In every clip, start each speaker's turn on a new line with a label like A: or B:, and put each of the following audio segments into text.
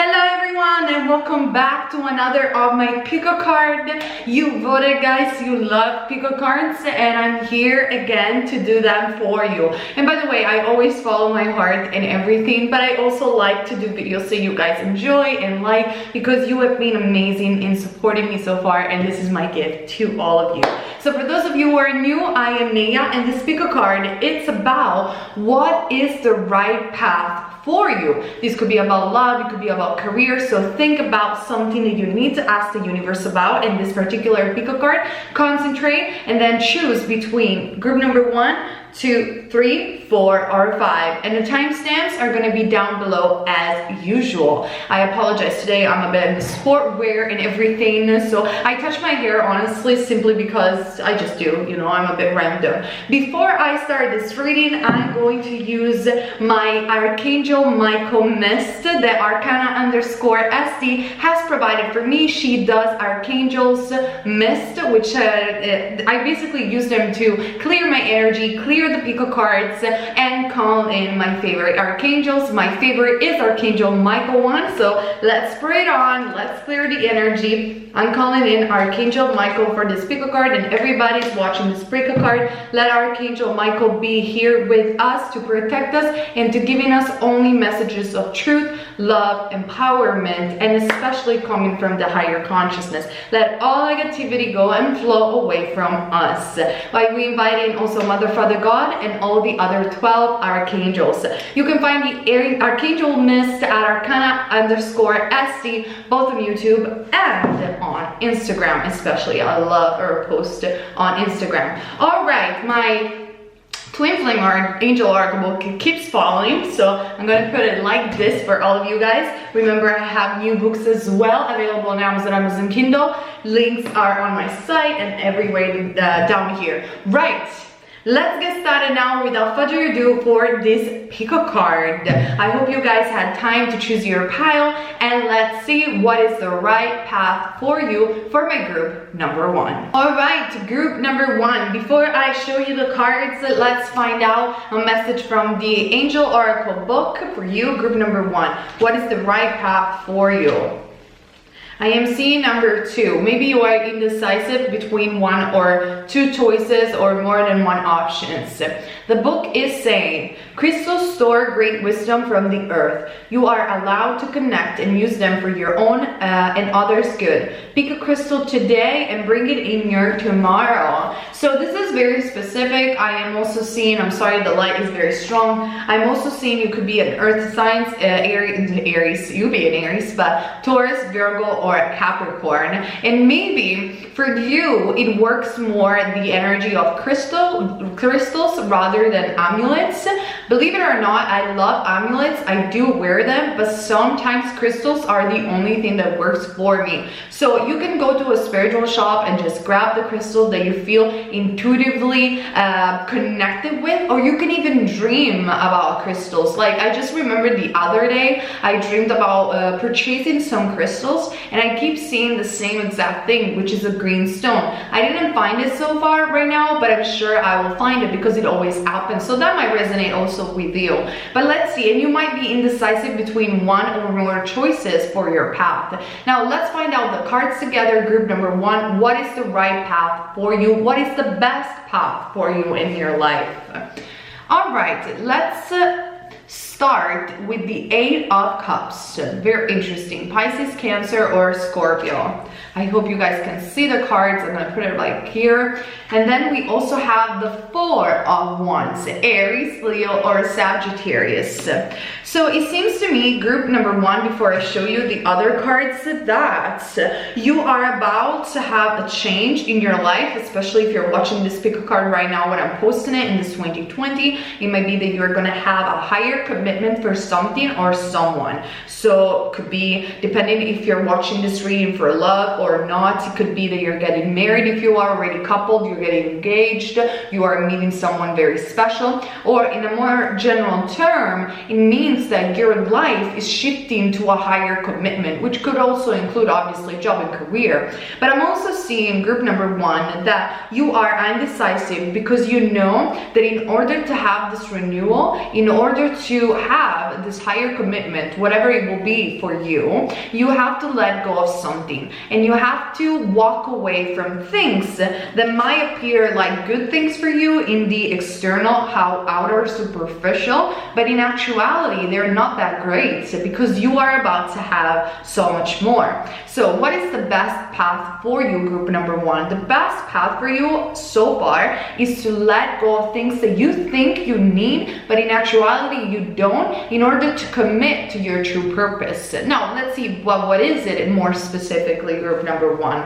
A: Hello everyone and welcome back to another of my pico card. You voted, guys, you love pico cards, and I'm here again to do them for you. And by the way, I always follow my heart and everything, but I also like to do videos so you guys enjoy and like, because you have been amazing in supporting me so far, and this is my gift to all of you. So for those of you who are new, I am Neyah, and this pico card, it's about what is the right path for you. This could be about love, it could be about career, so think about something that you need to ask the universe about in this particular pico card. Concentrate and then choose between group number 1, 2, 3, 4, or 5, and the timestamps are going to be down below as usual. I apologize, today I'm a bit in the sport wear and everything, so I touch my hair honestly simply because I just do, you know, I'm a bit random. Before I start this reading, I'm going to use my Archangel Michael mist that Arcana_SD has provided for me. She does Archangel's mist, which I basically use them to clear my energy, clear the pico cards, and call in my favorite archangels. My favorite is Archangel Michael one, so let's spray it on, let's clear the energy. I'm calling in Archangel Michael for this pico card, and everybody's watching this pico card. Let Archangel Michael be here with us to protect us and to giving us only messages of truth, love, empowerment, and especially coming from the higher consciousness. Let all negativity go and flow away from us. By we invite in also Mother, Father, God, and all the other 12 archangels. You can find the Archangel mist at Arcana_SD, both on YouTube and on Instagram, especially. I love her post on Instagram. All right, my twin flame angel oracle book keeps falling, so I'm going to put it like this for all of you guys. Remember, I have new books as well available on Amazon Kindle. Links are on my site and everywhere down here. Right, let's get started now without further ado for this pico card. I hope you guys had time to choose your pile, and let's see what is the right path for you for my group number 1. All right, group number 1. Before I show you the cards, let's find out a message from the Angel Oracle book for you, group number 1. What is the right path for you? I am seeing number 2. Maybe you are indecisive between 1 or 2 choices or more than 1 options. The book is saying, crystals store great wisdom from the earth. You are allowed to connect and use them for your own and others' good. Pick a crystal today and bring it in your tomorrow. So this is very specific. I am also seeing, I'm sorry, the light is very strong. I'm also seeing you could be an earth signs, Aries, you be an Aries, but Taurus, Virgo, or Capricorn. And maybe for you, it works more the energy of crystals rather than amulets. Believe it or not, I love amulets. I do wear them, but sometimes crystals are the only thing that works for me. So you can go to a spiritual shop and just grab the crystal that you feel intuitively connected with, or you can even dream about crystals. Like, I just remember the other day, I dreamed about purchasing some crystals, and I keep seeing the same exact thing, which is a green stone. I didn't find it so far right now, but I'm sure I will find it because it always happens. So that might resonate also with you. But let's see, and you might be indecisive between 1 or more choices for your path. Now let's find out the cards together. Group number 1, what is the right path for you? What is the best path for you in your life? All right, let's start with the 8 of Cups. Very interesting. Pisces, Cancer, or Scorpio. I hope you guys can see the cards. I'm gonna put it like here. And then we also have the 4 of Wands, Aries, Leo, or Sagittarius. So it seems to me, group number 1, before I show you the other cards, that you are about to have a change in your life, especially if you're watching this pico card right now when I'm posting it in this 2020. It might be that you're gonna have a higher commitment for something or someone. So it could be, depending if you're watching this reading for love or not, it could be that you're getting married. If you are already coupled, you're getting engaged, you are meeting someone very special, or in a more general term, it means means that your life is shifting to a higher commitment, which could also include obviously job and career. But I'm also seeing group number 1 that you are indecisive because you know that in order to have this renewal, in order to have this higher commitment, whatever it will be for you, you have to let go of something, and you have to walk away from things that might appear like good things for you in the external, how outer, superficial, but in actuality they're not that great because you are about to have so much more. So what is the best path for you, group number 1? The best path for you so far is to let go of things that you think you need, but in actuality you don't, in order to commit to your true purpose. Now let's see what is it more specifically, group number 1.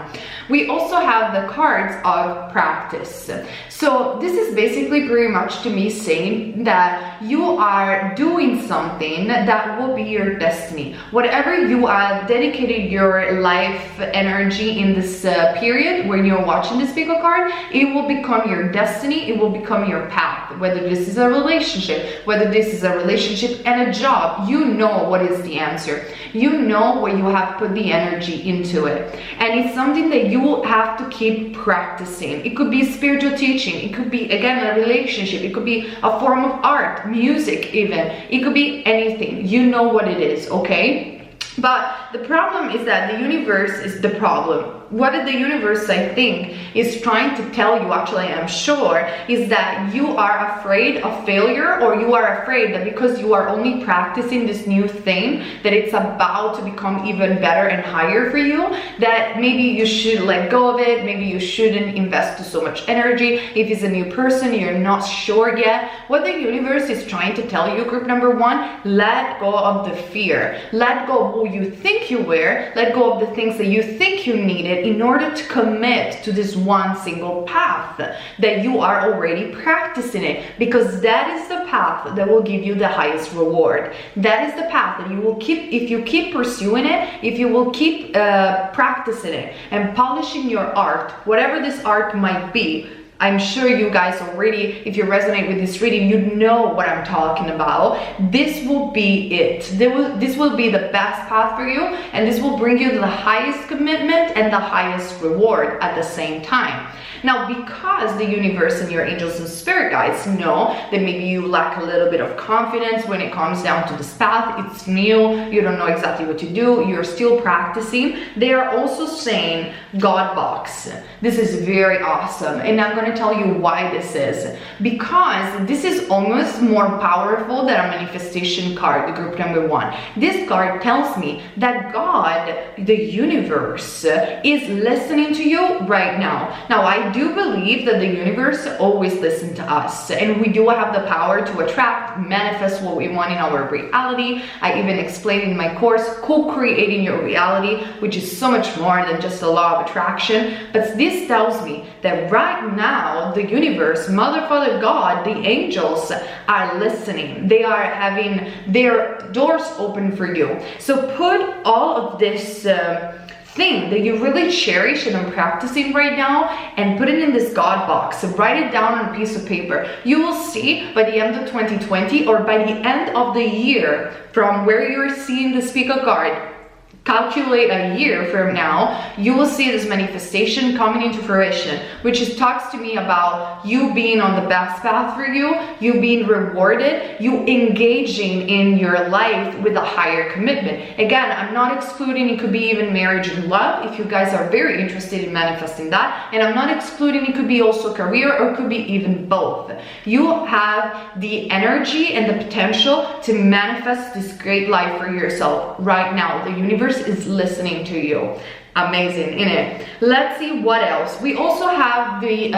A: We also have the cards of practice. So this is basically pretty much to me saying that you are doing something that will be your destiny. Whatever you are dedicated your life energy in this period when you're watching this pico card, it will become your destiny, it will become your path. Whether this is a relationship, whether this is a relationship and a job, you know what is the answer. You know where you have put the energy into it. And it's something that you will have to keep practicing. It could be spiritual teaching, it could be again a relationship, it could be a form of art, music even, it could be anything. You know what it is, okay? But the problem is that the universe is the problem. What the universe, I think, is trying to tell you, actually I'm sure, is that you are afraid of failure, or you are afraid that because you are only practicing this new thing, that it's about to become even better and higher for you, that maybe you should let go of it, maybe you shouldn't invest so much energy. If it's a new person, you're not sure yet. What the universe is trying to tell you, group number 1, let go of the fear. Let go of who you think you were, let go of the things that you think you needed in order to commit to this one single path that you are already practicing it, because that is the path that will give you the highest reward. That is the path that you will keep, if you keep pursuing it, if you will keep practicing it and polishing your art, whatever this art might be. I'm sure you guys already, if you resonate with this reading, you know what I'm talking about. This will be it. This will be the best path for you, and this will bring you the highest commitment and the highest reward at the same time. Now, because the universe and your angels and spirit guides know that maybe you lack a little bit of confidence when it comes down to this path, it's new, you don't know exactly what to do, you're still practicing, they are also saying God box. This is very awesome, and I'm going to tell you why this is. Because this is almost more powerful than a manifestation card, the group number 1. This card tells me that God, the universe, is listening to you right now. Now, I do believe that the universe always listens to us, and we do have the power to attract, manifest what we want in our reality. I even explained in my course, co-creating your reality, which is so much more than just a law of attraction. But this tells me that right now, the universe, Mother, Father, God, the angels are listening. They are having their doors open for you. So put all of this thing that you really cherish and are practicing right now and put it in this God box. Write it down on a piece of paper. You will see by the end of 2020, or by the end of the year, from where you're seeing the speaker card, calculate a year from now, you will see this manifestation coming into fruition, which talks to me about you being on the best path for you, you being rewarded, you engaging in your life with a higher commitment. Again, I'm not excluding, it could be even marriage and love if you guys are very interested in manifesting that, and I'm not excluding it could be also career, or it could be even both. You have the energy and the potential to manifest this great life for yourself right now. The universe is listening to you. Amazing, isn't it? Let's see what else. We also have the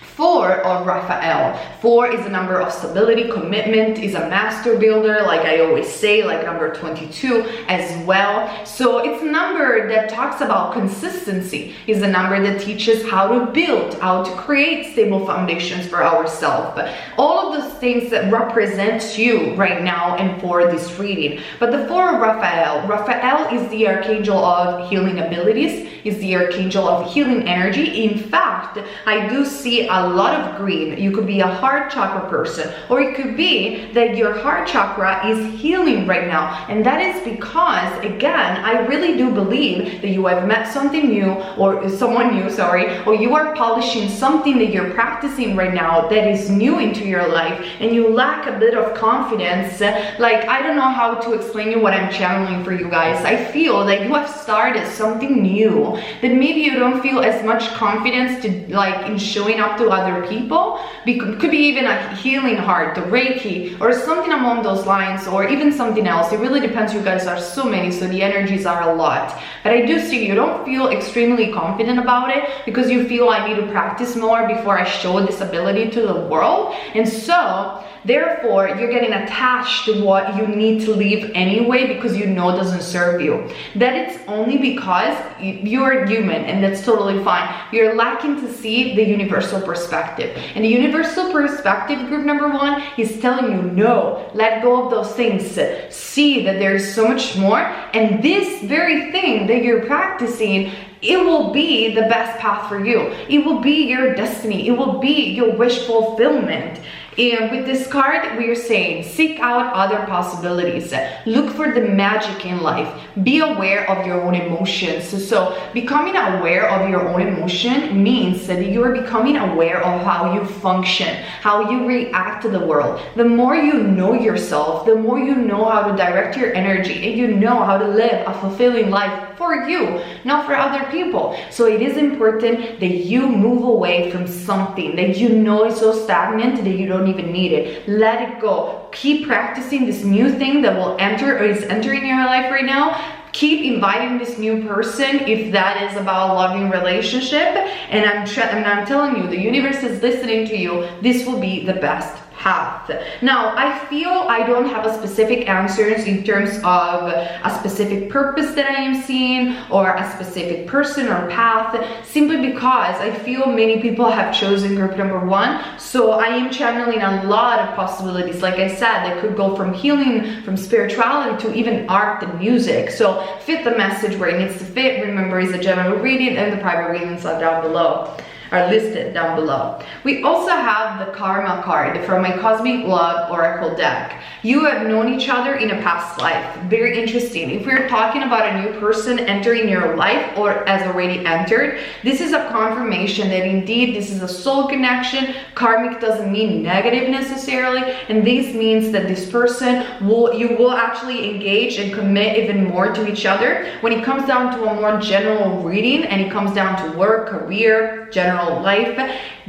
A: 4 of Raphael. 4 is a number of stability, commitment, is a master builder, like I always say, like number 22 as well. So it's a number that talks about consistency. It's a number that teaches how to build, how to create stable foundations for ourselves. All of those things that represent you right now and for this reading. But the 4 of Raphael, Raphael is the archangel of healing abilities, is the archangel of healing energy. In fact, I do see a lot of green. You could be a heart chakra person, or it could be that your heart chakra is healing right now. And that is because, again, I really do believe that you have met something new, or someone new, sorry, or you are polishing something that you're practicing right now that is new into your life, and you lack a bit of confidence. Like, I don't know how to explain you what I'm channeling for you guys. I feel that you have started something new that maybe you don't feel as much confidence to, like, in showing up to other people. Could be even a healing heart, the Reiki, or something along those lines, or even something else. It really depends. You guys are so many, so the energies are a lot. But I do see you don't feel extremely confident about it because you feel I need to practice more before I show this ability to the world. And so therefore, you're getting attached to what you need to leave anyway because you know it doesn't serve you. That it's only because you're human, and that's totally fine. You're lacking to see the universal perspective. And the universal perspective, group number one, is telling you, no, let go of those things. See that there's so much more. And this very thing that you're practicing, it will be the best path for you. It will be your destiny. It will be your wish fulfillment. And with this card, we are saying, seek out other possibilities. Look for the magic in life. Be aware of your own emotions. So becoming aware of your own emotion means that you are becoming aware of how you function, how you react to the world. The more you know yourself, the more you know how to direct your energy, and you know how to live a fulfilling life for you, not for other people. So it is important that you move away from something that you know is so stagnant that you don't even need it. Let it go. Keep practicing this new thing that will enter or is entering your life right now. Keep inviting this new person if that is about a loving relationship. And I'm telling you, the universe is listening to you. This will be the best path. Now, I feel I don't have a specific answers in terms of a specific purpose that I am seeing, or a specific person or path, simply because I feel many people have chosen group number one. So I am channeling a lot of possibilities. Like I said, that could go from healing, from spirituality, to even art and music. So fit the message where it needs to fit. Remember, it's a general reading, and the private readings are down below. Are listed down below. We also have the Karma card from my Cosmic Love Oracle deck. You have known each other in a past life. Very interesting. If we're talking about a new person entering your life or has already entered, this is a confirmation that indeed this is a soul connection. Karmic doesn't mean negative necessarily, and this means that this person you will actually engage and commit even more to each other. When it comes down to a more general reading and it comes down to work, career, general life,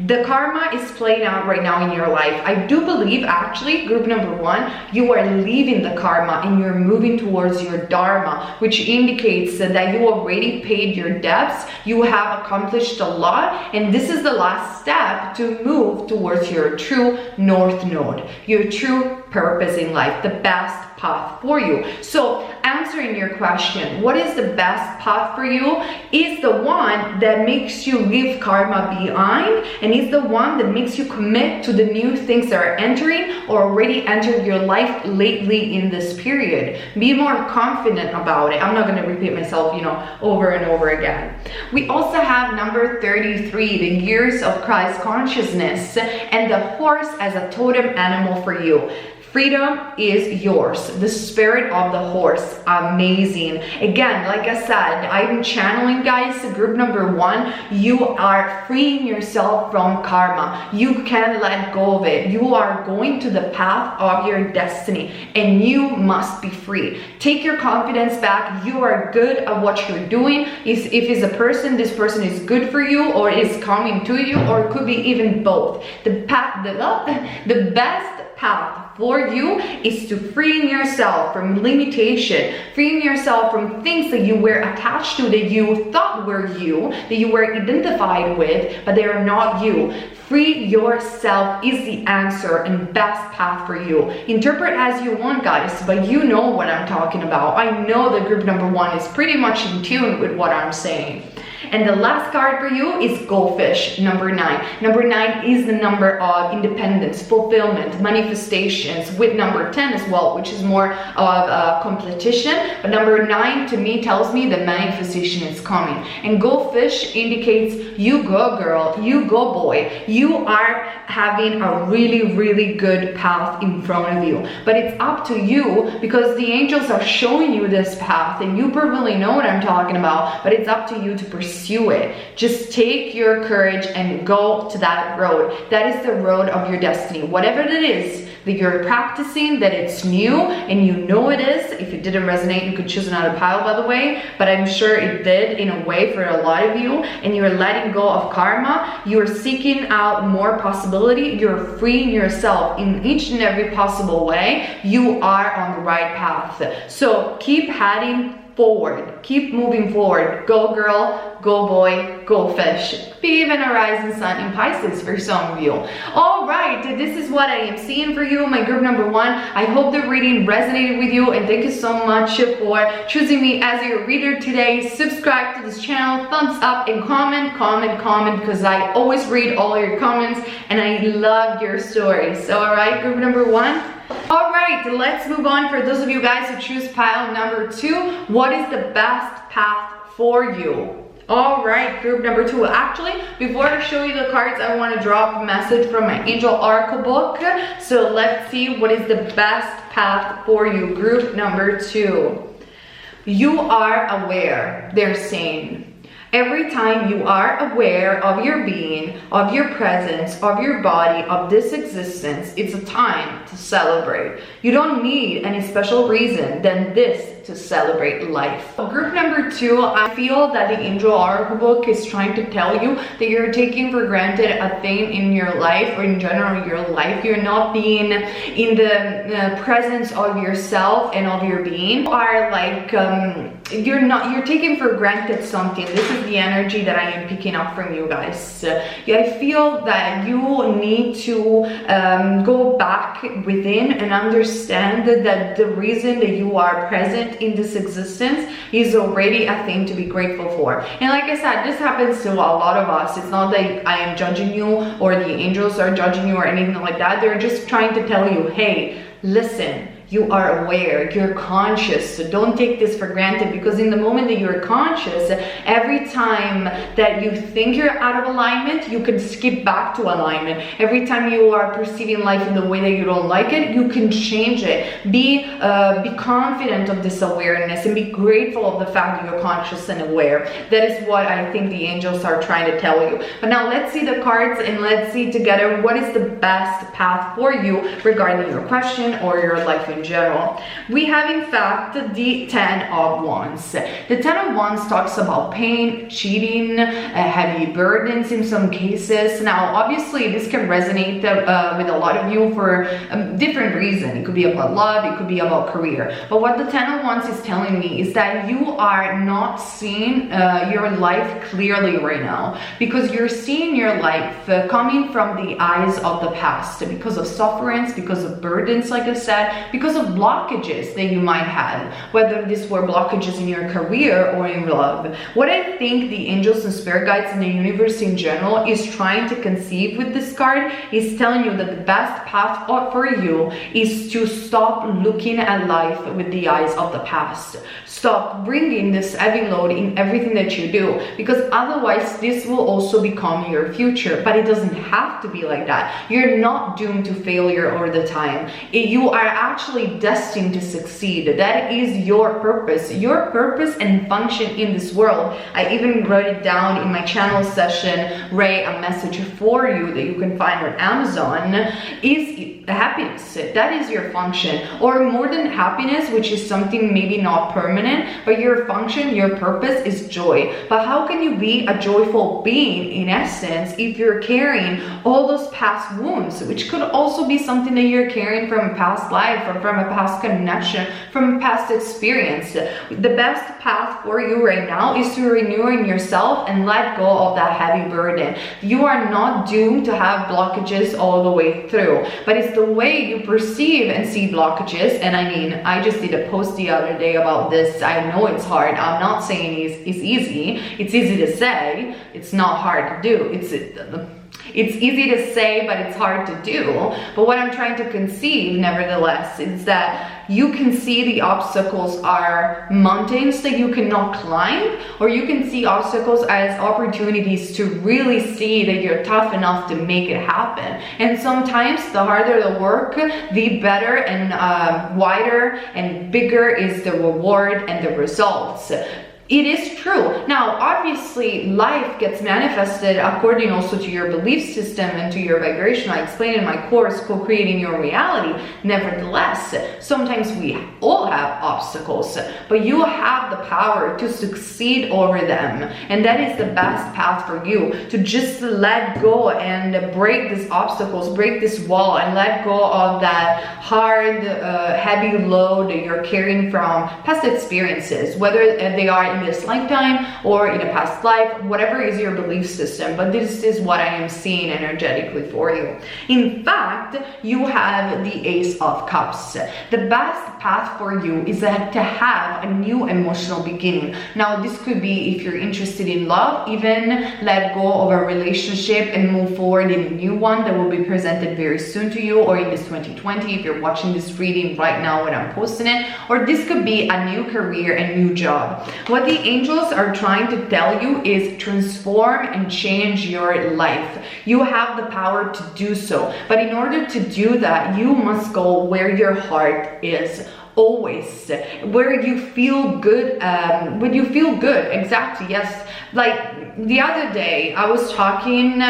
A: the karma is playing out right now in your life. I do believe, actually, group number one, you are leaving the karma and you're moving towards your dharma, which indicates that you already paid your debts, you have accomplished a lot, and this is the last step to move towards your true north node, your true purpose in life, the best path for you. So answering your question, what is the best path for you, is the one that makes you leave karma behind, and is the one that makes you commit to the new things that are entering or already entered your life lately in this period. Be more confident about it. I'm not going to repeat myself, over and over again. We also have number 33, the years of Christ consciousness, and the horse as a totem animal for you. Freedom is yours. The spirit of the horse, amazing. Again, like I said, I'm channeling, guys, group number one. You are freeing yourself from karma. You can let go of it. You are going to the path of your destiny, and you must be free. Take your confidence back. You are good at what you're doing. If it's a person, this person is good for you, or is coming to you, or it could be even both. The best path for you is to freeing yourself from limitation, freeing yourself from things that you were attached to, that you thought were you, that you were identified with, but they are not you. Free yourself is the answer and best path for you. Interpret as you want, guys, but you know what I'm talking about. I know that group number one is pretty much in tune with what I'm saying. And the last card for you is Goldfish, number 9. Number 9 is the number of independence, fulfillment, manifestations, with number 10 as well, which is more of competition. But number 9 to me tells me that manifestation is coming. And Goldfish indicates you go girl, you go boy. You are having a really, really good path in front of you. But it's up to you, because the angels are showing you this path and you probably know what I'm talking about, but it's up to you to pursue it. Just take your courage and go to that road. That is the road of your destiny. Whatever it is that you're practicing, that it's new and you know it is. If it didn't resonate, you could choose another pile, by the way, but I'm sure it did in a way for a lot of you, and you're letting go of karma. You're seeking out more possibility. You're freeing yourself in each and every possible way. You are on the right path. So keep heading forward, keep moving forward. Go girl, go boy, go fish. Be even a rising sun in Pisces for some of you. All right, this is what I am seeing for you, my group number 1. I hope the reading resonated with you, and thank you so much for choosing me as your reader today. Subscribe to this channel, thumbs up, and comment, because I always read all your comments and I love your stories. So all right, group number 1. All right, let's move on. For those of you guys who choose pile number 2, what is the best path for you? All right, group number 2. Actually, before I show you the cards, I want to drop a message from my Angel Oracle book. So let's see what is the best path for you, group number 2. You are aware, they're saying. Every time you are aware of your being, of your presence, of your body, of this existence, it's a time to celebrate. You don't need any special reason than this to celebrate life. Group number 2, I feel that the Angel Oracle book is trying to tell you that you're taking for granted a thing in your life, or in general your life. You're not being in the presence of yourself and of your being. You are like you're taking for granted something. This is the energy that I am picking up from you guys. I feel that you need to go back within and understand that the reason that you are present in this existence is already a thing to be grateful for. And like I said, this happens to a lot of us. It's not that I am judging you or the angels are judging you or anything like that. They're just trying to tell you, hey, listen, you are aware, you're conscious. So don't take this for granted, because in the moment that you're conscious, every time that you think you're out of alignment, you can skip back to alignment. Every time you are perceiving life in the way that you don't like it, you can change it. Be confident of this awareness and be grateful of the fact that you're conscious and aware. That is what I think the angels are trying to tell you. But now let's see the cards and let's see together what is the best path for you regarding your question or your life in general. We have in fact the 10 of Wands. The 10 of Wands talks about pain, cheating, heavy burdens in some cases. Now obviously this can resonate with a lot of you for different reasons. It could be about love, it could be about career. But what the 10 of Wands is telling me is that you are not seeing your life clearly right now, because you're seeing your life coming from the eyes of the past, because of sufferance, because of burdens, like I said, because of blockages that you might have, whether these were blockages in your career or in love. What I think the angels and spirit guides and the universe in general is trying to conceive with this card is telling you that the best path for you is to stop looking at life with the eyes of the past. Stop bringing this heavy load in everything that you do, because otherwise this will also become your future. But it doesn't have to be like that. You're not doomed to failure all the time. You are actually destined to succeed. That is your purpose and function in this world. I even wrote it down in my channel session, Ray, a message for you that you can find on Amazon, is happiness. That is your function, or more than happiness, which is something maybe not permanent, but your function, your purpose is joy. But how can you be a joyful being in essence if you're carrying all those past wounds, which could also be something that you're carrying from a past life or from a past connection, from a past experience. The best path for you right now is to renew in yourself and let go of that heavy burden. You are not doomed to have blockages all the way through, but it's the way you perceive and see blockages. And I mean, I just did a post the other day about this. I know it's hard. I'm not saying it's easy. It's easy to say. It's not hard to do. It's easy to say, but it's hard to do. But what I'm trying to conceive, nevertheless, is that you can see the obstacles are mountains that you cannot climb, or you can see obstacles as opportunities to really see that you're tough enough to make it happen. And sometimes the harder the work, the better and wider and bigger is the reward and the results. It is true. Now, obviously, life gets manifested according also to your belief system and to your vibration. I explained in my course, Co-Creating Your Reality. Nevertheless, sometimes we all have obstacles, but you have the power to succeed over them. And that is the best path for you, to just let go and break these obstacles, break this wall, and let go of that hard, heavy load that you're carrying from past experiences, whether they are in this lifetime or in a past life, whatever is your belief system. But this is what I am seeing energetically for you. In fact, you have the Ace of Cups. The best path for you is to have a new emotional beginning. Now, this could be, if you're interested in love, even let go of a relationship and move forward in a new one that will be presented very soon to you, or in this 2020 if you're watching this reading right now when I'm posting it. Or this could be a new career and new job. What the angels are trying to tell you is transform and change your life. You have the power to do so, but in order to do that, you must go where your heart is. Always where you feel good, when you feel good. Exactly, yes. Like the other day I was talking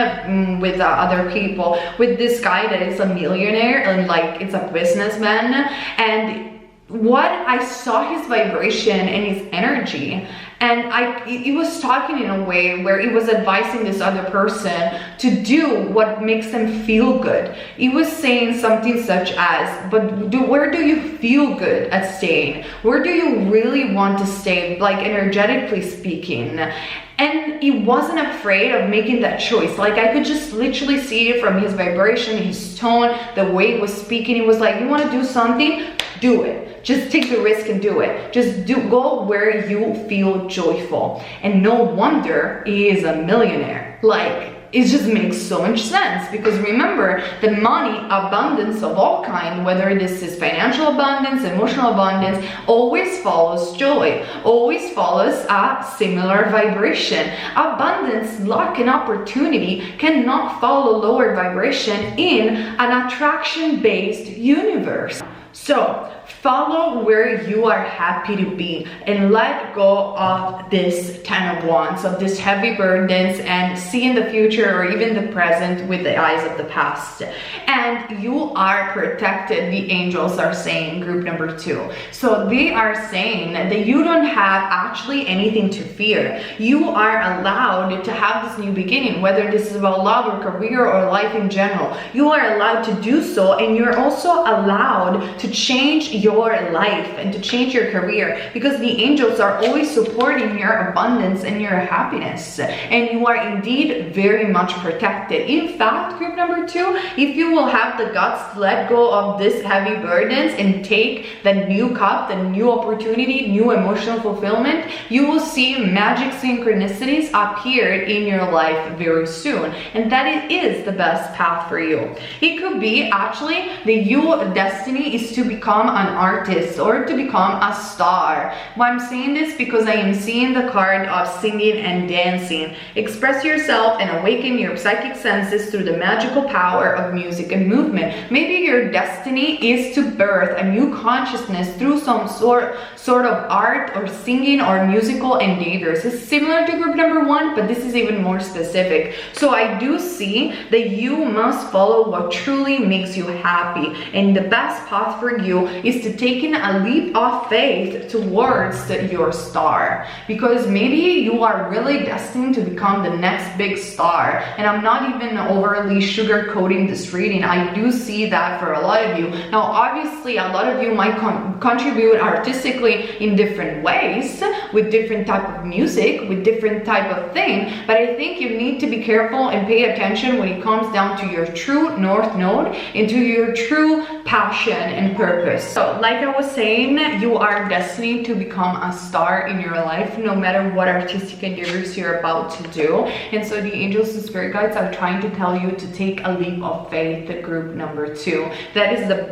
A: with other people, with this guy that is a millionaire and like it's a businessman, and what I saw his vibration and his energy, and he was talking in a way where he was advising this other person to do what makes them feel good. He was saying something such as, but where do you feel good at staying? Where do you really want to stay, like energetically speaking? And he wasn't afraid of making that choice. Like I could just literally see it from his vibration, his tone, the way he was speaking. He was like, you want to do something? Do it. Just take the risk and do it. Just go where you feel joyful. And no wonder he is a millionaire. Like, it just makes so much sense, because remember, the money, abundance of all kind, whether this is financial abundance, emotional abundance, always follows joy, always follows a similar vibration. Abundance, luck, and opportunity cannot follow lower vibration in an attraction-based universe. So follow where you are happy to be and let go of this 10 of Wands, of these heavy burdens, and see in the future or even the present with the eyes of the past. And you are protected, the angels are saying, group number 2. So they are saying that you don't have actually anything to fear. You are allowed to have this new beginning, whether this is about love or career or life in general. You are allowed to do so, and you're also allowed to change your life and to change your career, because the angels are always supporting your abundance and your happiness, and you are indeed very much protected. In fact, group number 2, if you will have the guts to let go of this heavy burdens and take the new cup, the new opportunity, new emotional fulfillment, you will see magic synchronicities appear in your life very soon, and that is the best path for you. It could be actually that your destiny is to become an artist or to become a star. Well, I'm saying this because I am seeing the card of singing and dancing. Express yourself and awaken your psychic senses through the magical power of music and movement. Maybe your destiny is to birth a new consciousness through some sort of art or singing or musical endeavors. It's similar to group number 1, but this is even more specific. So I do see that you must follow what truly makes you happy, and the best path path for you is to take in a leap of faith towards your star, because maybe you are really destined to become the next big star. And I'm not even overly sugarcoating this reading. I do see that for a lot of you. Now, obviously, a lot of you might contribute artistically in different ways, with different type of music, with different type of thing, but I think you need to be careful and pay attention when it comes down to your true north node, into your true passion and purpose. So like I was saying, you are destined to become a star in your life, no matter what artistic endeavors you're about to do. And so the angels and spirit guides are trying to tell you to take a leap of faith, group number 2. That is the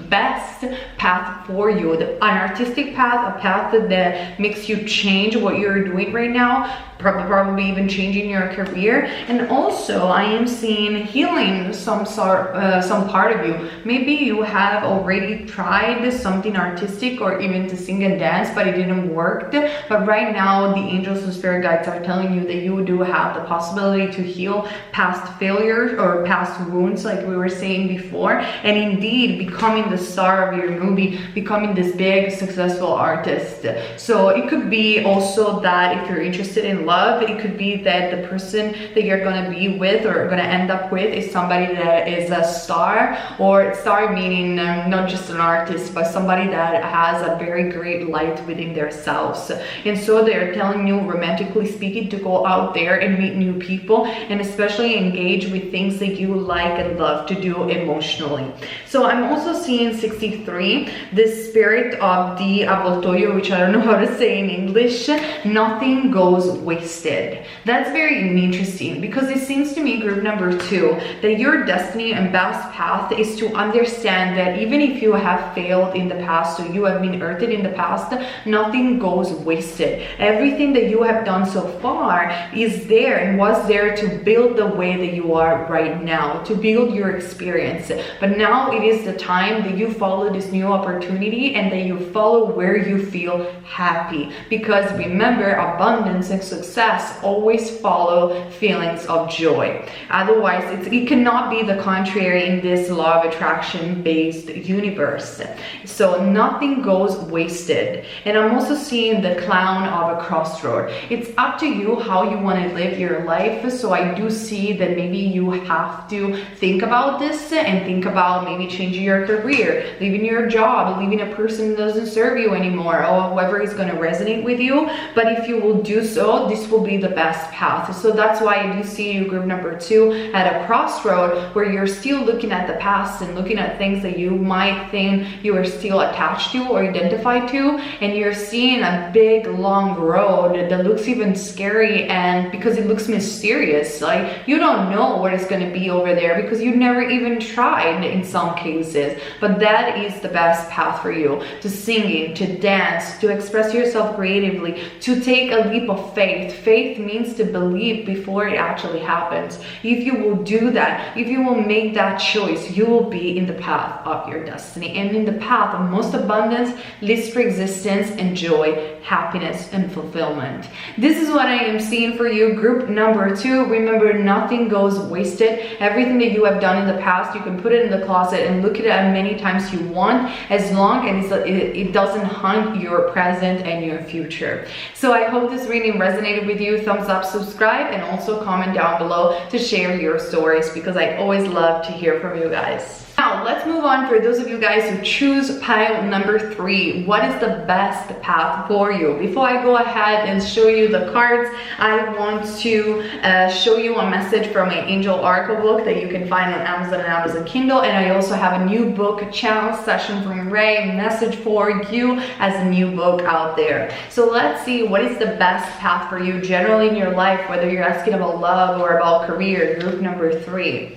A: best path for you, an artistic path, a path that makes you change what you're doing right now, probably even changing your career. And also I am seeing healing some part of you. Maybe you have already tried something artistic or even to sing and dance, but it didn't work. But right now the angels and spirit guides are telling you that you do have the possibility to heal past failures or past wounds, like we were saying before, and indeed becoming the star of your movie, becoming this big successful artist. So it could be also that if you're interested in love, it could be that the person that you're gonna be with or gonna end up with is somebody that is a star, or star meaning not just an artist, but somebody that has a very great light within themselves. And so they're telling you, romantically speaking, to go out there and meet new people, and especially engage with things that you like and love to do emotionally. So I'm also seeing 63, this spirit of the aboltoyo, which I don't know how to say in English. Nothing goes wasted. That's very interesting, because it seems to me, group number 2, that your destiny and best path is to understand that even if you have failed in the past, or you have been hurted in the past, nothing goes wasted. Everything that you have done so far is there and was there to build the way that you are right now, to build your experience. But now it is the time that you follow this new opportunity and that you follow where you feel happy, because remember, abundance and success always follow feelings of joy. Otherwise, it cannot be the contrary in this law of attraction based universe. So nothing goes wasted. And I'm also seeing the clown of a crossroad. It's up to you how you want to live your life. So I do see that maybe you have to think about this and think about maybe changing your career, leaving your job, leaving a person that doesn't serve you anymore, or whoever is going to resonate with you. But if you will do so, this will be the best path. So that's why I do see you, group number 2, at a crossroad where you're still looking at the past and looking at things that you might think you are still attached to or identified to, and you're seeing a big long road that looks even scary, and because it looks mysterious, like you don't know what is going to be over there because you never even tried in some cases. But that is the best path for you, to singing, to dance, to express yourself creatively, to take a leap of faith. Faith means to believe before it actually happens. If you will do that, if you will make that choice, you will be in the path of your destiny, and in the path of most abundance, least for existence, and joy, happiness, and fulfillment. This is what I am seeing for you, group number 2. Remember, nothing goes wasted. Everything that you have done in the past, you can put it in the closet and look at it as many times you want, as long as it doesn't haunt your present and your future. So I hope this reading resonated with you. Thumbs up, subscribe, and also comment down below to share your stories, because I always love to hear from you guys. Now let's move on. For those of you guys who choose pile number 3, what is the best path for you? Before I go ahead and show you the cards, I want to show you a message from my Angel Oracle book that you can find on Amazon and Amazon Kindle. And I also have a new book, Channel Session from Ray, message for you as a new book out there. So let's see, what is the best path for you generally in your life, whether you're asking about love or about career, group number 3.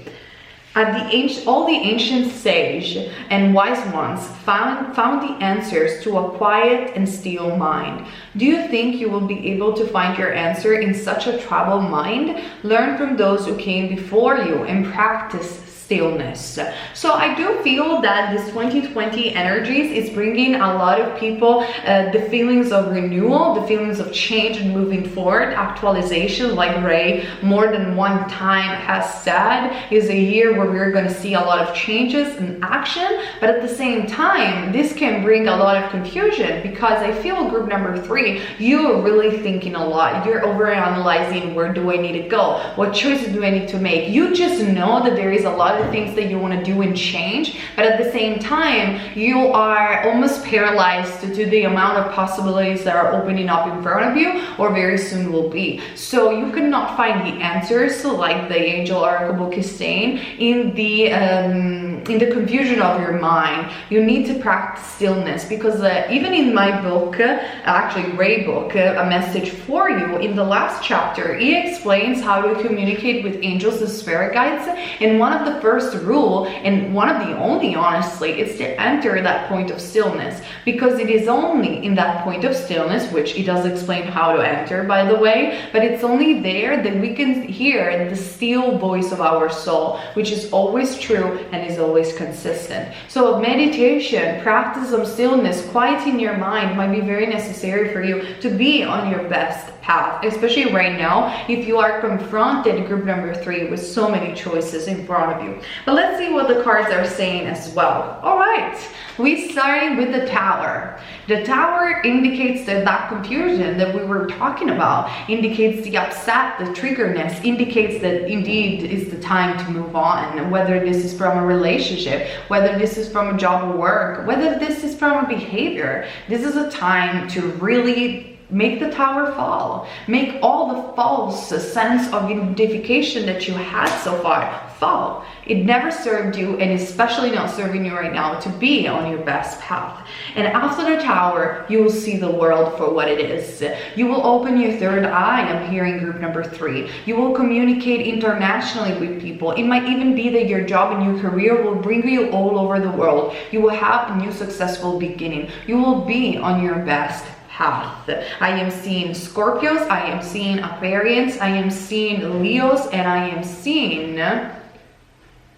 A: All the ancient sage and wise ones found the answers to a quiet and still mind. Do you think you will be able to find your answer in such a troubled mind? Learn from those who came before you and practice stillness. So I do feel that this 2020 energies is bringing a lot of people the feelings of renewal, the feelings of change and moving forward, actualization, like Ray more than one time has said, is a year where we're going to see a lot of changes and action. But at the same time, this can bring a lot of confusion, because I feel group number 3, you're really thinking a lot. You're overanalyzing, where do I need to go? What choices do I need to make? You just know that there is a lot of things that you want to do and change, but at the same time, you are almost paralyzed to the amount of possibilities that are opening up in front of you, or very soon will be. So you cannot find the answers, so like the angel oracle book is saying, in the confusion of your mind. You need to practice stillness, because even in my book, actually Ray book, A Message for You, in the last chapter, he explains how to communicate with angels and spirit guides. And one of the first rule, and one of the only, honestly, is to enter that point of stillness, because it is only in that point of stillness, which he does explain how to enter, by the way, but it's only there that we can hear the still voice of our soul, which is always true and is always consistent. So meditation, practice of stillness, quieting your mind might be very necessary for you to be on your best path, especially right now if you are confronted, group number 3, with so many choices in front of you. But let's see what the cards are saying as well. All right, we started with the Tower. The Tower indicates that confusion that we were talking about, indicates the upset, the triggerness, indicates that indeed it's the time to move on, whether this is from a relationship, whether this is from a job or work, whether this is from a behavior. This is a time to really make the tower fall, make all the false sense of identification that you had so far fall. It never served you, and especially not serving you right now, to be on your best path. And after the Tower, you will see the world for what it is. You will open your third eye. I'm hearing group number 3. You will communicate internationally with people. It might even be that your job and your career will bring you all over the world. You will have a new successful beginning. You will be on your best path. I am seeing Scorpios, I am seeing Aquarians, I am seeing Leos, and I am seeing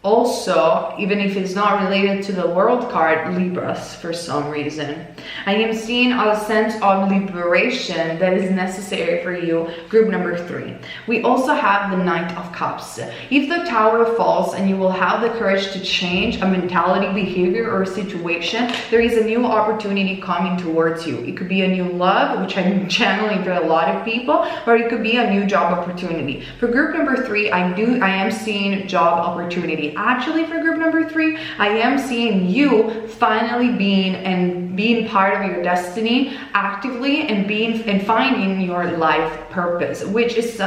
A: also, even if it's not related to the World card, Libras for some reason. I am seeing a sense of liberation that is necessary for you, group number 3. We also have the Knight of Cups. If the Tower falls and you will have the courage to change a mentality, behavior, or situation, there is a new opportunity coming towards you. It could be a new love, which I'm channeling for a lot of people, or it could be a new job opportunity. For group number 3, I am seeing job opportunity. Actually, for group number 3, I am seeing you finally being part of your destiny actively, and finding your life purpose, which is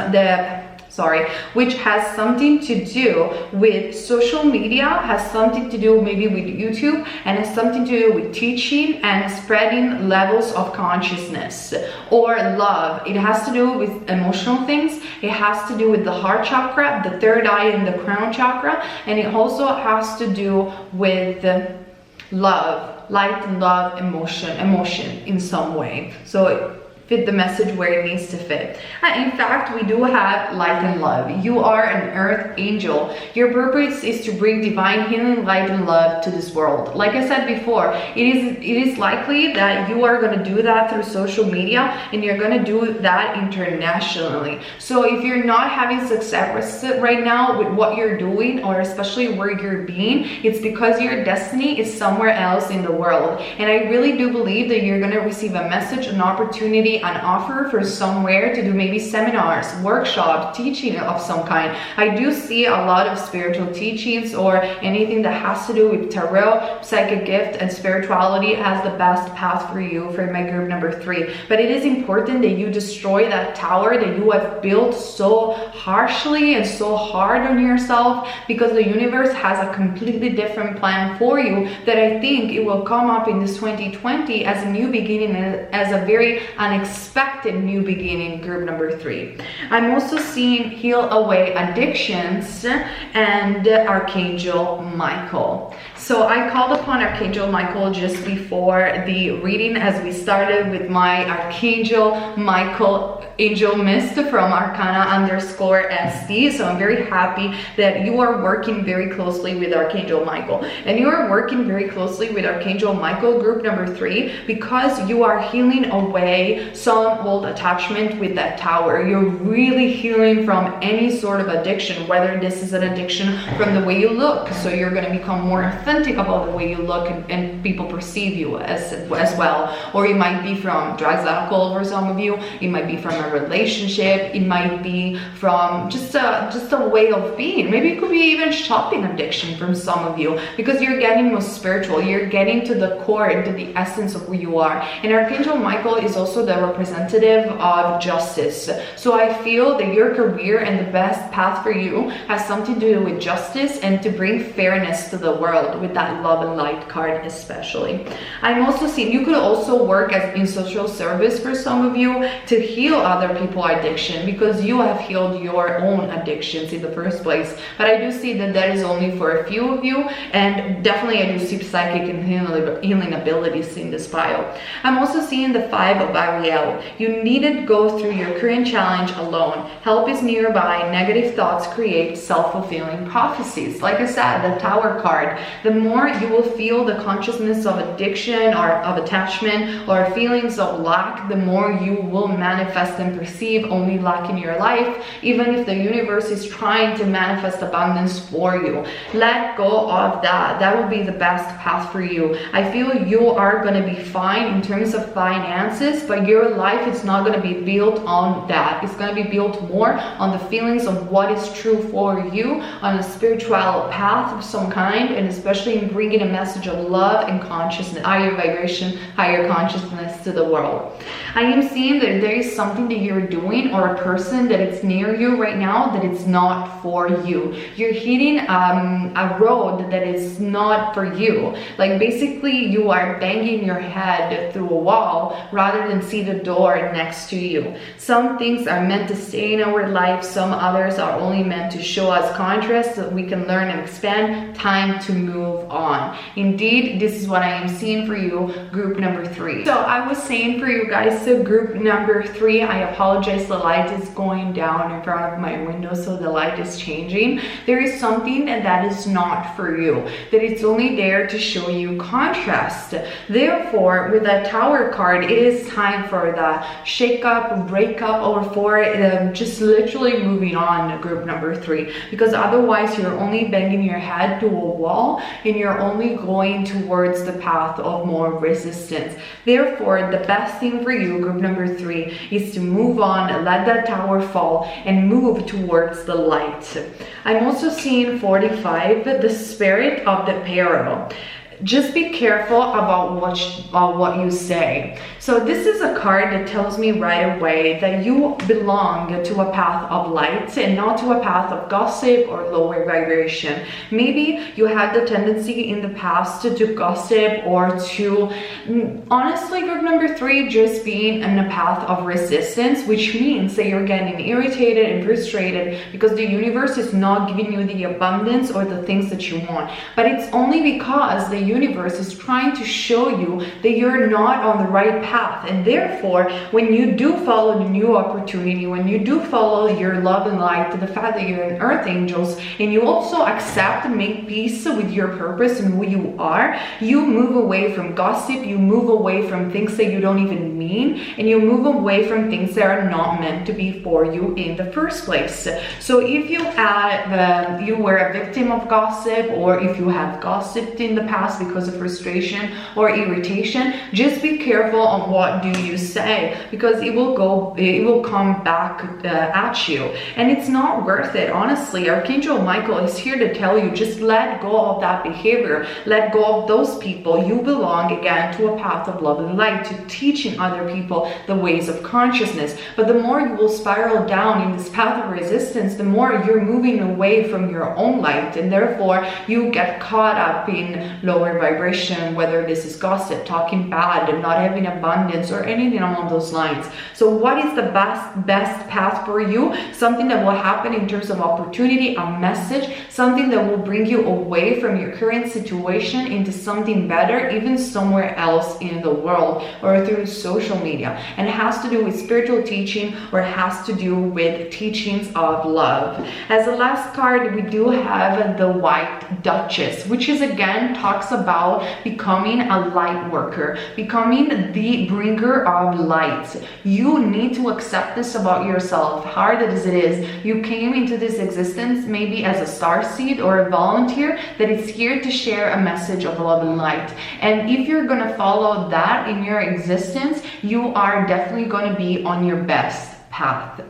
A: which has something to do with social media, has something to do maybe with YouTube, and has something to do with teaching and spreading levels of consciousness or love. It has to do with emotional things. It has to do with the heart chakra, the third eye, and the crown chakra. And it also has to do with love, light and love, emotion in some way. So fit the message where it needs to fit. And in fact, we do have light and love. You are an earth angel. Your purpose is to bring divine healing, light and love to this world. Like I said before, it is likely that you are going to do that through social media, and you're going to do that internationally. So if you're not having success right now with what you're doing, or especially where you're being, it's because your destiny is somewhere else in the world. And I really do believe that you're going to receive a message, an opportunity, an offer for somewhere to do maybe seminars, workshops, teaching of some kind. I do see a lot of spiritual teachings, or anything that has to do with tarot, psychic gift, and spirituality as the best path for you for my group number 3. But it is important that you destroy that tower that you have built so harshly and so hard on yourself, because the universe has a completely different plan for you that I think it will come up in this 2020 as a new beginning, as a very unexpected new beginning, group number 3. I'm also seeing heal away addictions and Archangel Michael. So I called upon Archangel Michael just before the reading as we started with my Archangel Michael Angel Mist from Arcana_SD. So I'm very happy that you are working very closely with Archangel Michael. And you are working very closely with Archangel Michael, group number 3, because you are healing away some old attachment with that tower. You're really healing from any sort of addiction, whether this is an addiction from the way you look. So you're going to become more authentic about the way you look and people perceive you as well. Or it might be from drugs, alcohol for some of you. It might be from a relationship. It might be from just a way of being. Maybe it could be even shopping addiction from some of you, because you're getting more spiritual. You're getting to the core, into the essence of who you are. And Archangel Michael is also the representative of justice. So I feel that your career and the best path for you has something to do with justice and to bring fairness to the world, with that love and light card especially. I'm also seeing you could also work as in social service for some of you to heal other people's addiction, because you have healed your own addictions in the first place. But I do see that that is only for a few of you, and definitely I do see psychic and healing abilities in this pile. I'm also seeing the 5 of Ariel. You needn't go through your current challenge alone. Help is nearby. Negative thoughts create self-fulfilling prophecies. Like I said, the Tower card. The more you will feel the consciousness of addiction or of attachment or feelings of lack, the more you will manifest and perceive only lack in your life, even if the universe is trying to manifest abundance for you. Let go of that. That will be the best path for you. I feel you are going to be fine in terms of finances, but your life is not going to be built on that. It's going to be built more on the feelings of what is true for you, on a spiritual path of some kind, and especially in bringing a message of love and consciousness, higher vibration, higher consciousness to the world. I am seeing that there is something that you're doing, or a person that it's near you right now, that it's not for you. You're hitting a road that is not for you. Like basically you are banging your head through a wall rather than see the door next to you. Some things are meant to stay in our life, some others are only meant to show us contrast so that we can learn and expand. Time to move on. Indeed, this is what I am seeing for you, group number 3. So I was saying for you guys, so group number 3, I apologize, the light is going down in front of my window, so the light is changing. There is something that is not for you, that it's only there to show you contrast. Therefore, with that Tower card, it is time for the shake up, break up, or for just literally moving on, group number 3, because otherwise you're only banging your head to a wall and you're only going towards the path of more resistance. Therefore, the best thing for you, group number 3, is to move on, let that tower fall, and move towards the light. I'm also seeing 45, the spirit of the Pharaoh. Just be careful about what you say. So this is a card that tells me right away that you belong to a path of light and not to a path of gossip or lower vibration. Maybe you had the tendency in the past to gossip, or to, honestly, group number 3, just being in a path of resistance, which means that you're getting irritated and frustrated because the universe is not giving you the abundance or the things that you want. But it's only because the universe is trying to show you that you're not on the right path. And therefore, when you do follow the new opportunity, when you do follow your love and light, to the fact that you're an earth angels, and you also accept and make peace with your purpose and who you are, you move away from gossip, you move away from things that you don't even mean, and you move away from things that are not meant to be for you in the first place. So if you you were a victim of gossip, or if you have gossiped in the past because of frustration or irritation, just be careful on what do you say, because it will come back at you, and it's not worth it. Honestly, Archangel Michael is here to tell you, just let go of that behavior, let go of those people. You belong again to a path of love and light, to teaching other other people the ways of consciousness. But the more you will spiral down in this path of resistance, the more you're moving away from your own light, and therefore you get caught up in lower vibration, whether this is gossip, talking bad, and not having abundance, or anything along those lines. So what is the best path for you? Something that will happen in terms of opportunity, a message, something that will bring you away from your current situation into something better, even somewhere else in the world or through social media. And it has to do with spiritual teaching, or it has to do with teachings of love. As the last card, we do have the White Duchess, which is again talks about becoming a light worker, becoming the bringer of light. You need to accept this about yourself, hard as it is. You came into this existence maybe as a star seed or a volunteer that is here to share a message of love and light. And if you're going to follow that in your existence, you are definitely going to be on your best path.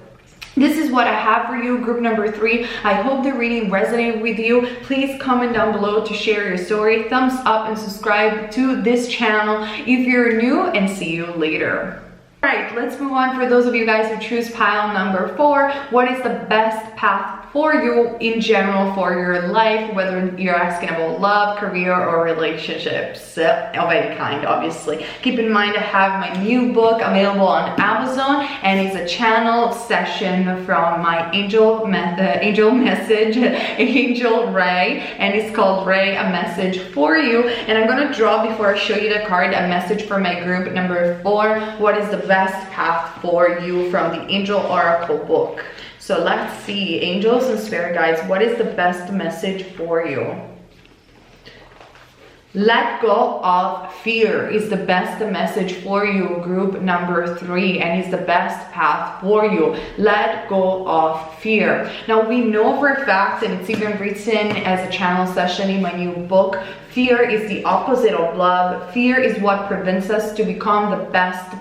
A: This is what I have for you, group number 3. I hope the reading resonated with you. Please comment down below to share your story. Thumbs up and subscribe to this channel if you're new, and see you later. All right, let's move on. For those of you guys who choose pile number 4, what is the best path for you in general for your life, whether you're asking about love, career, or relationships of any kind, obviously. Keep in mind I have my new book available on Amazon, and it's a channel session from my angel message, Angel Ray, and it's called Ray, a message for you. And I'm gonna draw, before I show you the card, a message for my group number 4. What is the best path for you from the Angel Oracle book? So let's see, angels and spirit guides, what is the best message for you? Let go of fear is the best message for you, group number 3, and is the best path for you. Let go of fear. Now we know for a fact, and it's even written as a channel session in my new book, fear is the opposite of love. Fear is what prevents us to become the best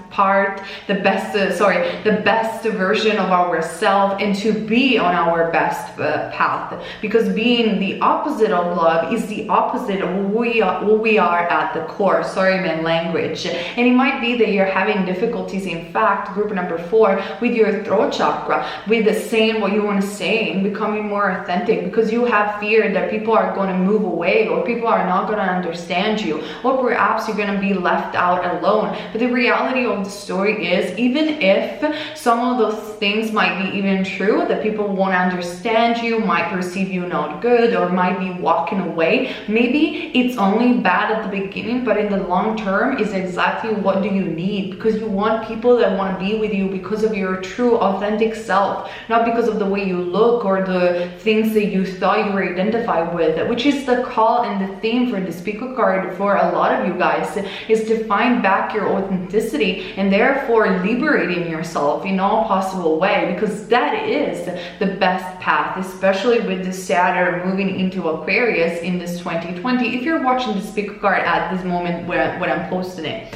A: best version of ourselves, and to be on our best path. Because being the opposite of love is the opposite of who we are at the core. Sorry, my language. And it might be that you're having difficulties, in fact, group number 4, with your throat chakra, with saying what you want to say and becoming more authentic, because you have fear that people are going to move away, or people are not going to understand you, or perhaps you're going to be left out alone. But the reality of the story is, even if some of those things might be even true, that people won't understand you, might perceive you not good, or might be walking away, maybe it's only bad at the beginning, but in the long term is exactly what do you need, because you want people that want to be with you because of your true authentic self, not because of the way you look or the things that you thought you were identified with, which is the call and the theme for this pico card for a lot of you guys, is to find back your authenticity, and therefore liberating yourself in all possible way, because that is the best path, especially with the Saturn moving into Aquarius in this 2020. If you're watching this pico card at this moment when I'm posting it,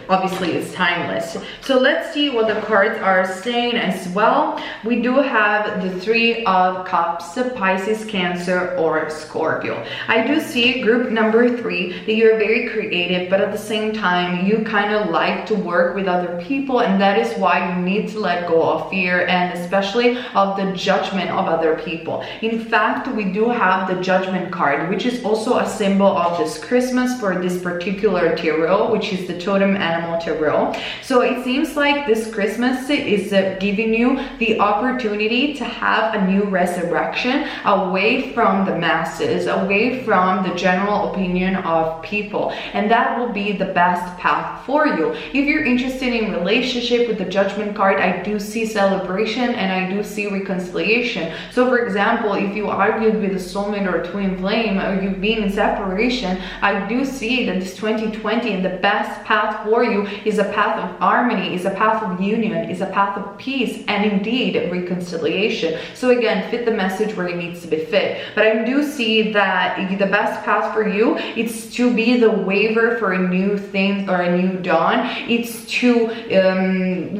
A: obviously it's timeless. So let's see what the cards are saying as well. We do have the 3 of Cups, Pisces, Cancer, or Scorpio. I do see, group number 3, that you're very creative, but at the same time you kind of like to work with other people, and that is why you need to let go of fear, and especially of the judgment of other people. In fact, we do have the Judgment card, which is also a symbol of this Christmas for this particular tarot, which is the totem animal tarot. So it seems like this Christmas is giving you the opportunity to have a new resurrection away from the masses, away from the general opinion of people, and that will be the best path for you. If you're interested in relationship, with the Judgment card, I do see celebration and I do see reconciliation. So for example, if you argued with a soulmate or a twin flame, or you've been in separation, I do see that this 2020 and the best path for you is a path of harmony, is a path of union, is a path of peace, and indeed reconciliation. So again, fit the message where it needs to be fit. But I do see that the best path for you, it's to be the waver for a new thing or a new dawn. It's to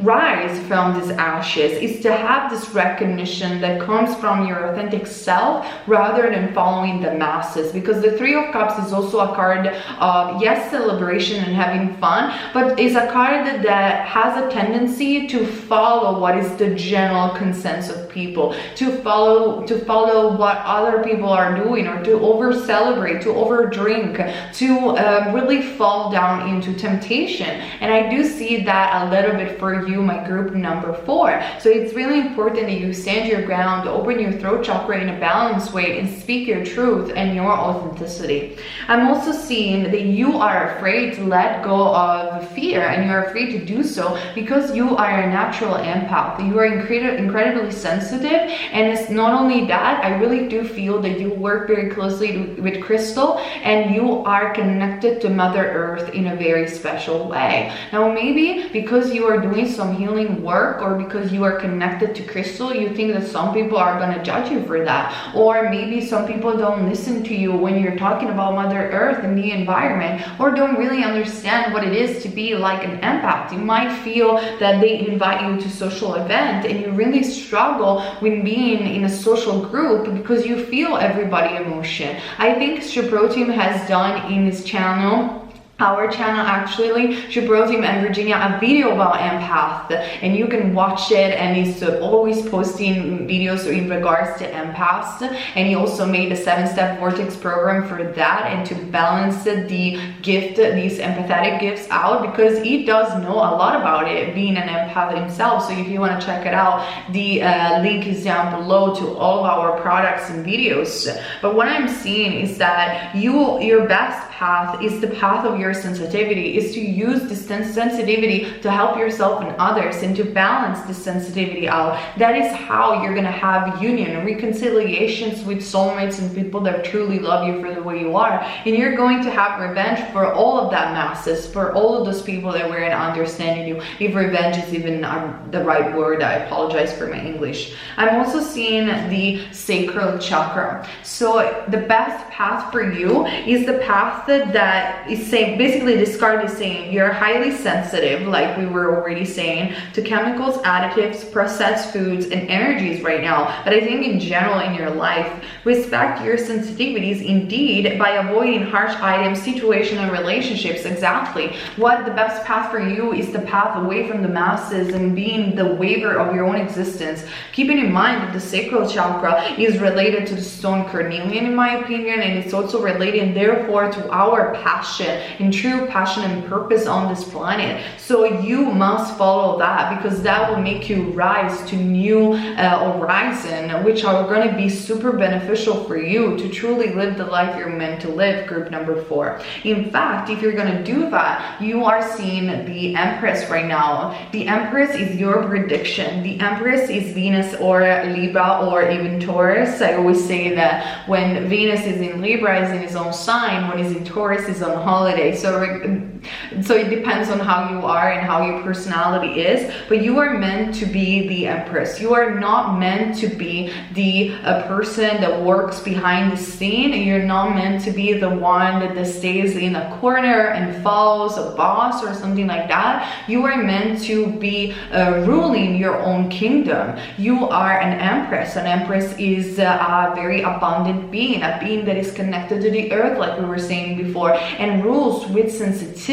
A: rise from these ashes. It's to have this recognition that comes from your authentic self rather than following the masses, because the Three of Cups is also a card of, yes, celebration and having fun, but is a card that has a tendency to follow what is the general consensus of people, to follow what other people are doing, or to over celebrate, to over drink, to really fall down into temptation. And I do see that a little bit for you, my group number 4. So it's really important that you stand your ground, open your throat chakra in a balanced way, and speak your truth and your authenticity. I'm also seeing that you are afraid to let go of fear, and you're afraid to do so because you are a natural empath. You are incredibly sensitive, and it's not only that, I really do feel that you work very closely with crystal, and you are connected to Mother Earth in a very special way. Now, maybe because you are doing some healing work, or because you are connected to crystal, you think that some people are going to judge you for that, or maybe some people don't listen to you when you're talking about Mother Earth and the environment, or don't really understand what it is to be like an empath. You might feel that they invite you to social event and you really struggle with being in a social group because you feel everybody emotion. I think Shiprotim has done in his channel, our channel actually, Shiprotim and Virginia, a video about empath, and you can watch it, and he's always posting videos in regards to empaths, and he also made a 7-step vortex program for that, and to balance the gift, these empathetic gifts out, because he does know a lot about it, being an empath himself. So if you want to check it out, the link is down below to all of our products and videos. But what I'm seeing is that your best path is the path of your sensitivity, is to use this sensitivity to help yourself and others, and to balance this sensitivity out. That is how you're going to have union and reconciliations with soulmates and people that truly love you for the way you are. And you're going to have revenge for all of that masses, for all of those people that weren't understanding you. If revenge is even the right word, I apologize for my English. I'm also seeing the sacral chakra. So the best path for you is the path that is saying, basically this card is saying you're highly sensitive, like we were already saying, to chemicals, additives, processed foods, and energies right now. But I think in general in your life, respect your sensitivities indeed by avoiding harsh items, situation, and relationships. Exactly. What the best path for you is the path away from the masses and being the waver of your own existence. Keeping in mind that the sacral chakra is related to the stone carnelian, in my opinion, and it's also related therefore to our passion and true passion and purpose on this planet. So you must follow that, because that will make you rise to new horizon, which are going to be super beneficial for you to truly live the life you're meant to live, group number 4. In fact, if you're going to do that, you are seeing the Empress right now. The Empress is your prediction. The Empress is Venus or Libra or even Taurus. I always say that when Venus is in Libra, is in his own sign, when he's in Taurus, is on holiday. So it depends on how you are and how your personality is, but you are meant to be the Empress. You are not meant to be the person that works behind the scene, and you're not meant to be the one that stays in a corner and follows a boss or something like that. You are meant to be ruling your own kingdom. You are an Empress. An Empress is a very abundant being, a being that is connected to the earth, like we were saying before, and rules with sensitivity,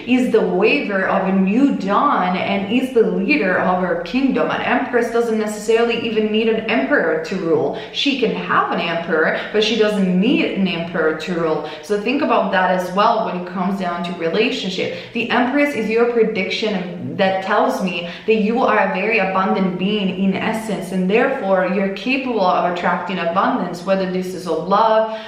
A: is the waver of a new dawn, and is the leader of her kingdom. An Empress doesn't necessarily even need an emperor to rule. She can have an emperor, but she doesn't need an emperor to rule. So think about that as well when it comes down to relationship. The Empress is your prediction that tells me that you are a very abundant being in essence, and therefore you're capable of attracting abundance, whether this is of love,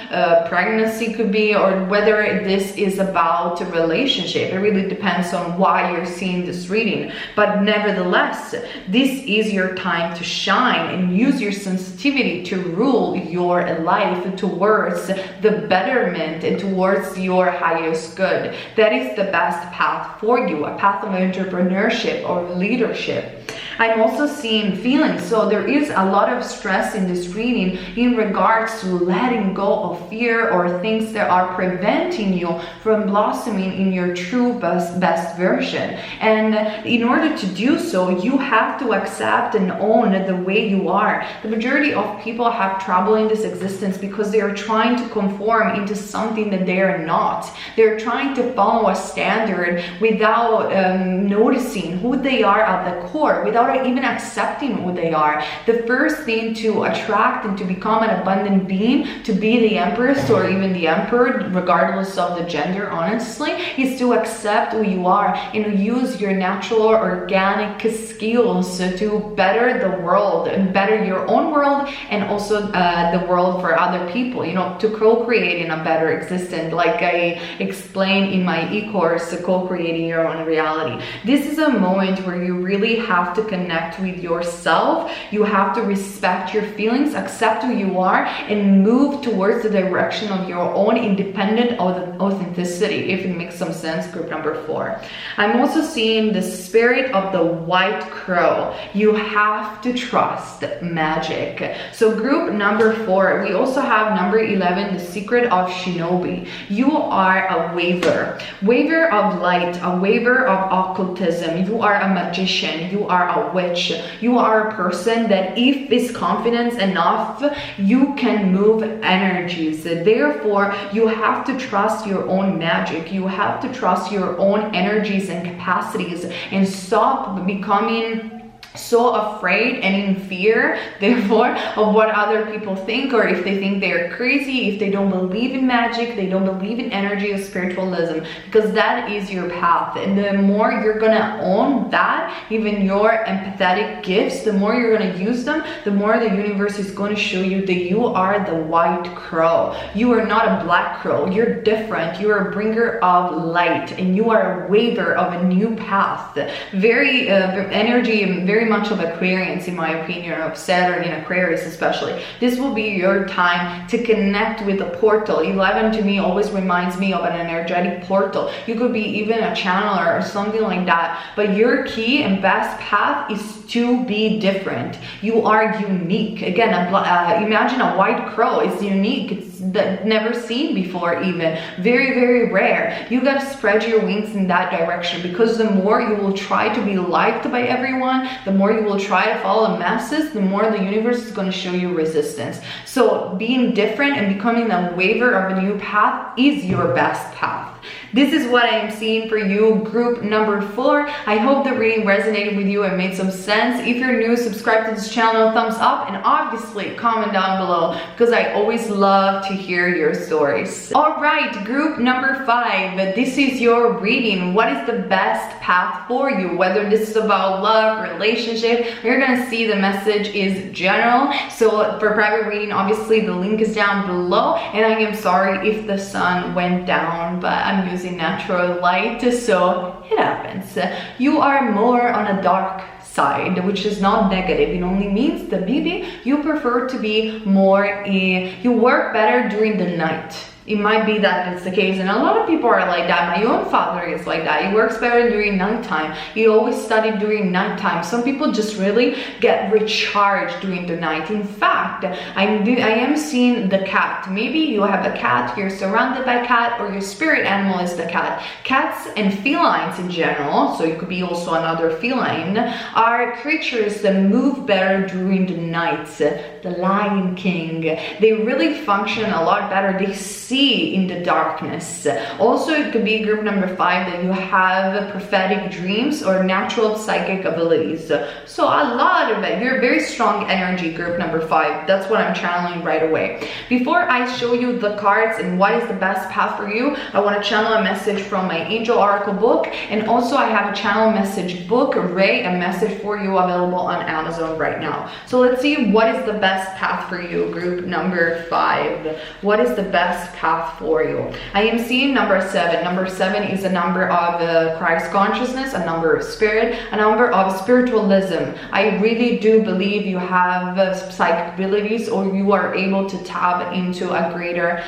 A: pregnancy could be, or whether this is about a relationship. It really depends on why you're seeing this reading. But nevertheless, this is your time to shine and use your sensitivity to rule your life towards the betterment and towards your highest good. That is the best path for you, a path of entrepreneurship or leadership. I'm also seeing feelings. So there is a lot of stress in this reading in regards to letting go of fear or things that are preventing you from blossoming in your true best version. And in order to do so, you have to accept and own the way you are. The majority of people have trouble in this existence because they are trying to conform into something that they are not. They're trying to follow a standard without noticing who they are at the core, without even accepting who they are. The first thing to attract and to become an abundant being, to be the empress or even the emperor, regardless of the gender, honestly, is to accept who you are and use your natural organic skills to better the world and better your own world and also the world for other people, you know, to co-create in a better existence, like I explained in my e-course, co-creating your own reality. This is a moment where you really have to connect with yourself. You have to respect your feelings, accept who you are, and move towards the direction of your own independent authenticity, if it makes some sense, group number 4. I'm also seeing the spirit of the white crow. You have to trust magic. So group number 4, we also have number 11, the secret of shinobi. You are a waver of light, a waver of occultism. You are a magician. You are a witch. You are a person that if is confident enough, you can move energies. Therefore, you have to trust your own magic. You have to trust your own energies and capacities and stop becoming so afraid and in fear, therefore, of what other people think, or if they think they're crazy, if they don't believe in magic, they don't believe in energy or spiritualism, because that is your path. And the more you're gonna own that, even your empathetic gifts, the more you're gonna use them, the more the universe is going to show you that you are the white crow. You are not a black crow. You're different. You're a bringer of light, and you are a waver of a new path. Very energy and very much of Aquarians, in my opinion, of Saturn in Aquarius especially. This will be your time to connect with the portal. 11 to me always reminds me of an energetic portal. You could be even a channeler or something like that, but your key and best path is to be different. You are unique. Again, imagine a white crow. It's unique. It's never seen before, even very, very rare. You got to spread your wings in that direction, because the more you will try to be liked by everyone, the more you will try to follow the masses, the more the universe is going to show you resistance. So being different and becoming a waver of a new path is your best path. This is what I am seeing for you, group number 4. I hope the reading resonated with you and made some sense. If you're new, subscribe to this channel, thumbs up, and obviously comment down below, because I always love to hear your stories. All right, group number 5, this is your reading. What is the best path for you? Whether this is about love, relationship, you're gonna see the message is general. So for private reading, obviously the link is down below, and I am sorry if the sun went down, but I'm using natural light, so it happens. You are more on a dark side, which is not negative. It only means that maybe you prefer to be more you work better during the night. It might be that it's the case, and a lot of people are like that. My own father is like that. He works better during nighttime. He always studied during nighttime. Some people just really get recharged during the night. In fact, I am seeing the cat. Maybe you have a cat, you're surrounded by cat, or your spirit animal is the cat. Cats and felines in general, so it could be also another feline, are creatures that move better during the nights. The Lion King. They really function a lot better. They see in the darkness. Also, it could be group number 5 that you have prophetic dreams or natural psychic abilities. So a lot of it. You're a very strong energy, group number 5. That's what I'm channeling right away. Before I show you the cards and what is the best path for you, I want to channel a message from my Angel Oracle book, and also I have a channel message book, Ray, a message for you, available on Amazon right now. So let's see what is the best path for you, group number 5. What is the best path path for you. I am seeing number 7. Number 7 is a number of Christ consciousness, a number of spirit, a number of spiritualism. I really do believe you have psychic abilities, or you are able to tap into a greater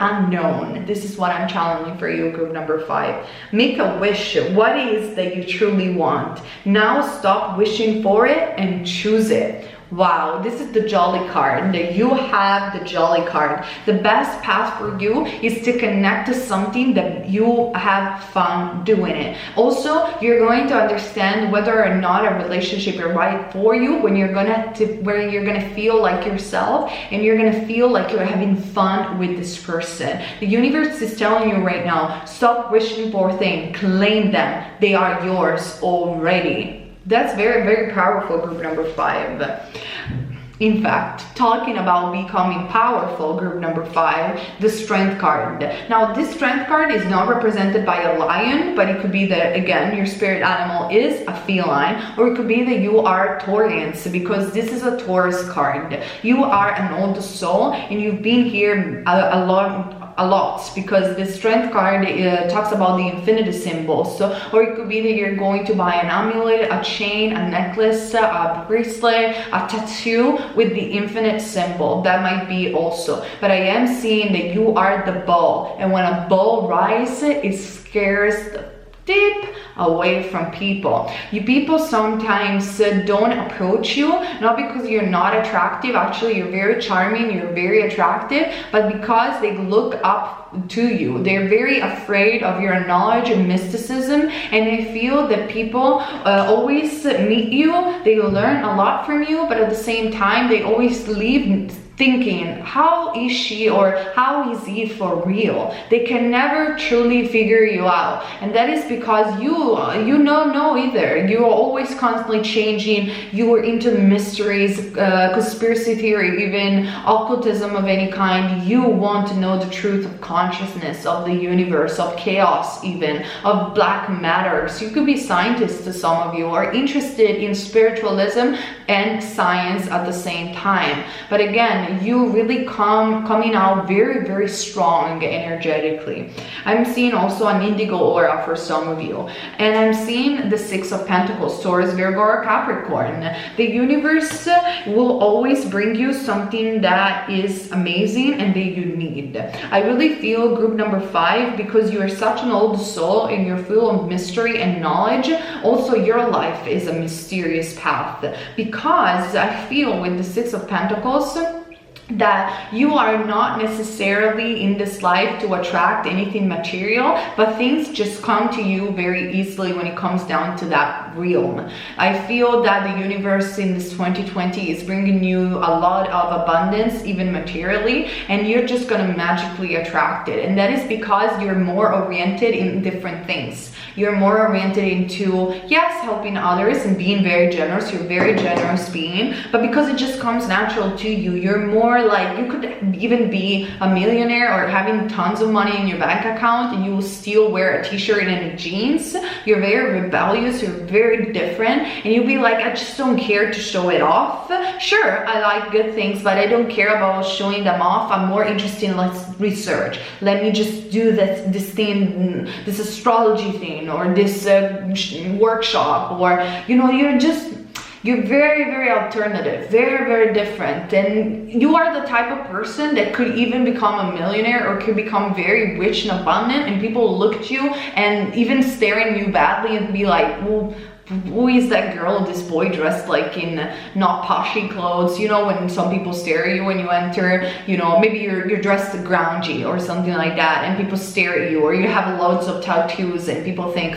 A: unknown. This is what I'm challenging for you, group number 5. Make a wish. What is that you truly want? Now stop wishing for it and choose it. Wow, this is the Jolly card. You have the Jolly card. The best path for you is to connect to something that you have fun doing it. Also, you're going to understand whether or not a relationship is right for you when you're gonna feel like yourself, and you're gonna feel like you're having fun with this person. The universe is telling you right now, stop wishing for things, claim them. They are yours already. That's very, very powerful, group number 5. In fact, talking about becoming powerful, group number 5, the Strength card. Now, this Strength card is not represented by a lion, but it could be that, again, your spirit animal is a feline, or it could be that you are Taurus, because this is a Taurus card. You are an old soul, and you've been here a lot, because the Strength card talks about the infinity symbol. So, or it could be that you're going to buy an amulet, a chain, a necklace, a bracelet, a tattoo with the infinite symbol. That might be also. But I am seeing that you are the ball, and when a ball rises, it scares the deep away from people. You people sometimes don't approach you, not because you're not attractive. Actually, you're very charming, you're very attractive, but because they look up to you. They're very afraid of your knowledge and mysticism, and they feel that people always meet you, they learn a lot from you, but at the same time they always leave thinking, how is she or how is he for real? They can never truly figure you out, and that is because you don't know either. You're always constantly changing. You are into mysteries, conspiracy theory, even occultism of any kind. You want to know the truth of consciousness, of the universe, of chaos, even of black matter. So you could be scientists, to some of you are interested in spiritualism and science at the same time. But again, you really coming out very, very strong energetically. I'm seeing also an indigo aura for some of you, and I'm seeing the 6 of Pentacles, Taurus, Virgo, or Capricorn. The universe will always bring you something that is amazing and that you need. I really feel, group number 5, because you are such an old soul and you're full of mystery and knowledge, also your life is a mysterious path, because I feel with the 6 of Pentacles that you are not necessarily in this life to attract anything material, but things just come to you very easily when it comes down to that realm. I feel that the universe in this 2020 is bringing you a lot of abundance, even materially, and you're just gonna magically attract it. And that is because you're more oriented in different things. You're more oriented into, yes, helping others and being very generous. You're a very generous being, but because it just comes natural to you, you're more like, you could even be a millionaire or having tons of money in your bank account, and you will still wear a t-shirt and jeans. You're very rebellious, you're very different, and you'll be like, I just don't care to show it off. Sure, I like good things, but I don't care about showing them off. I'm more interested in, let's research. Let me just do this thing, this astrology thing, or this workshop, or you're very, very alternative, very, very different. And you are the type of person that could even become a millionaire or could become very rich and abundant, and people look at you and even staring you badly and be like, well, who is that girl, this boy dressed like in not poshy clothes? You know, when some people stare at you when you enter, you know, maybe you're dressed grungy or something like that, and people stare at you, or you have loads of tattoos and people think,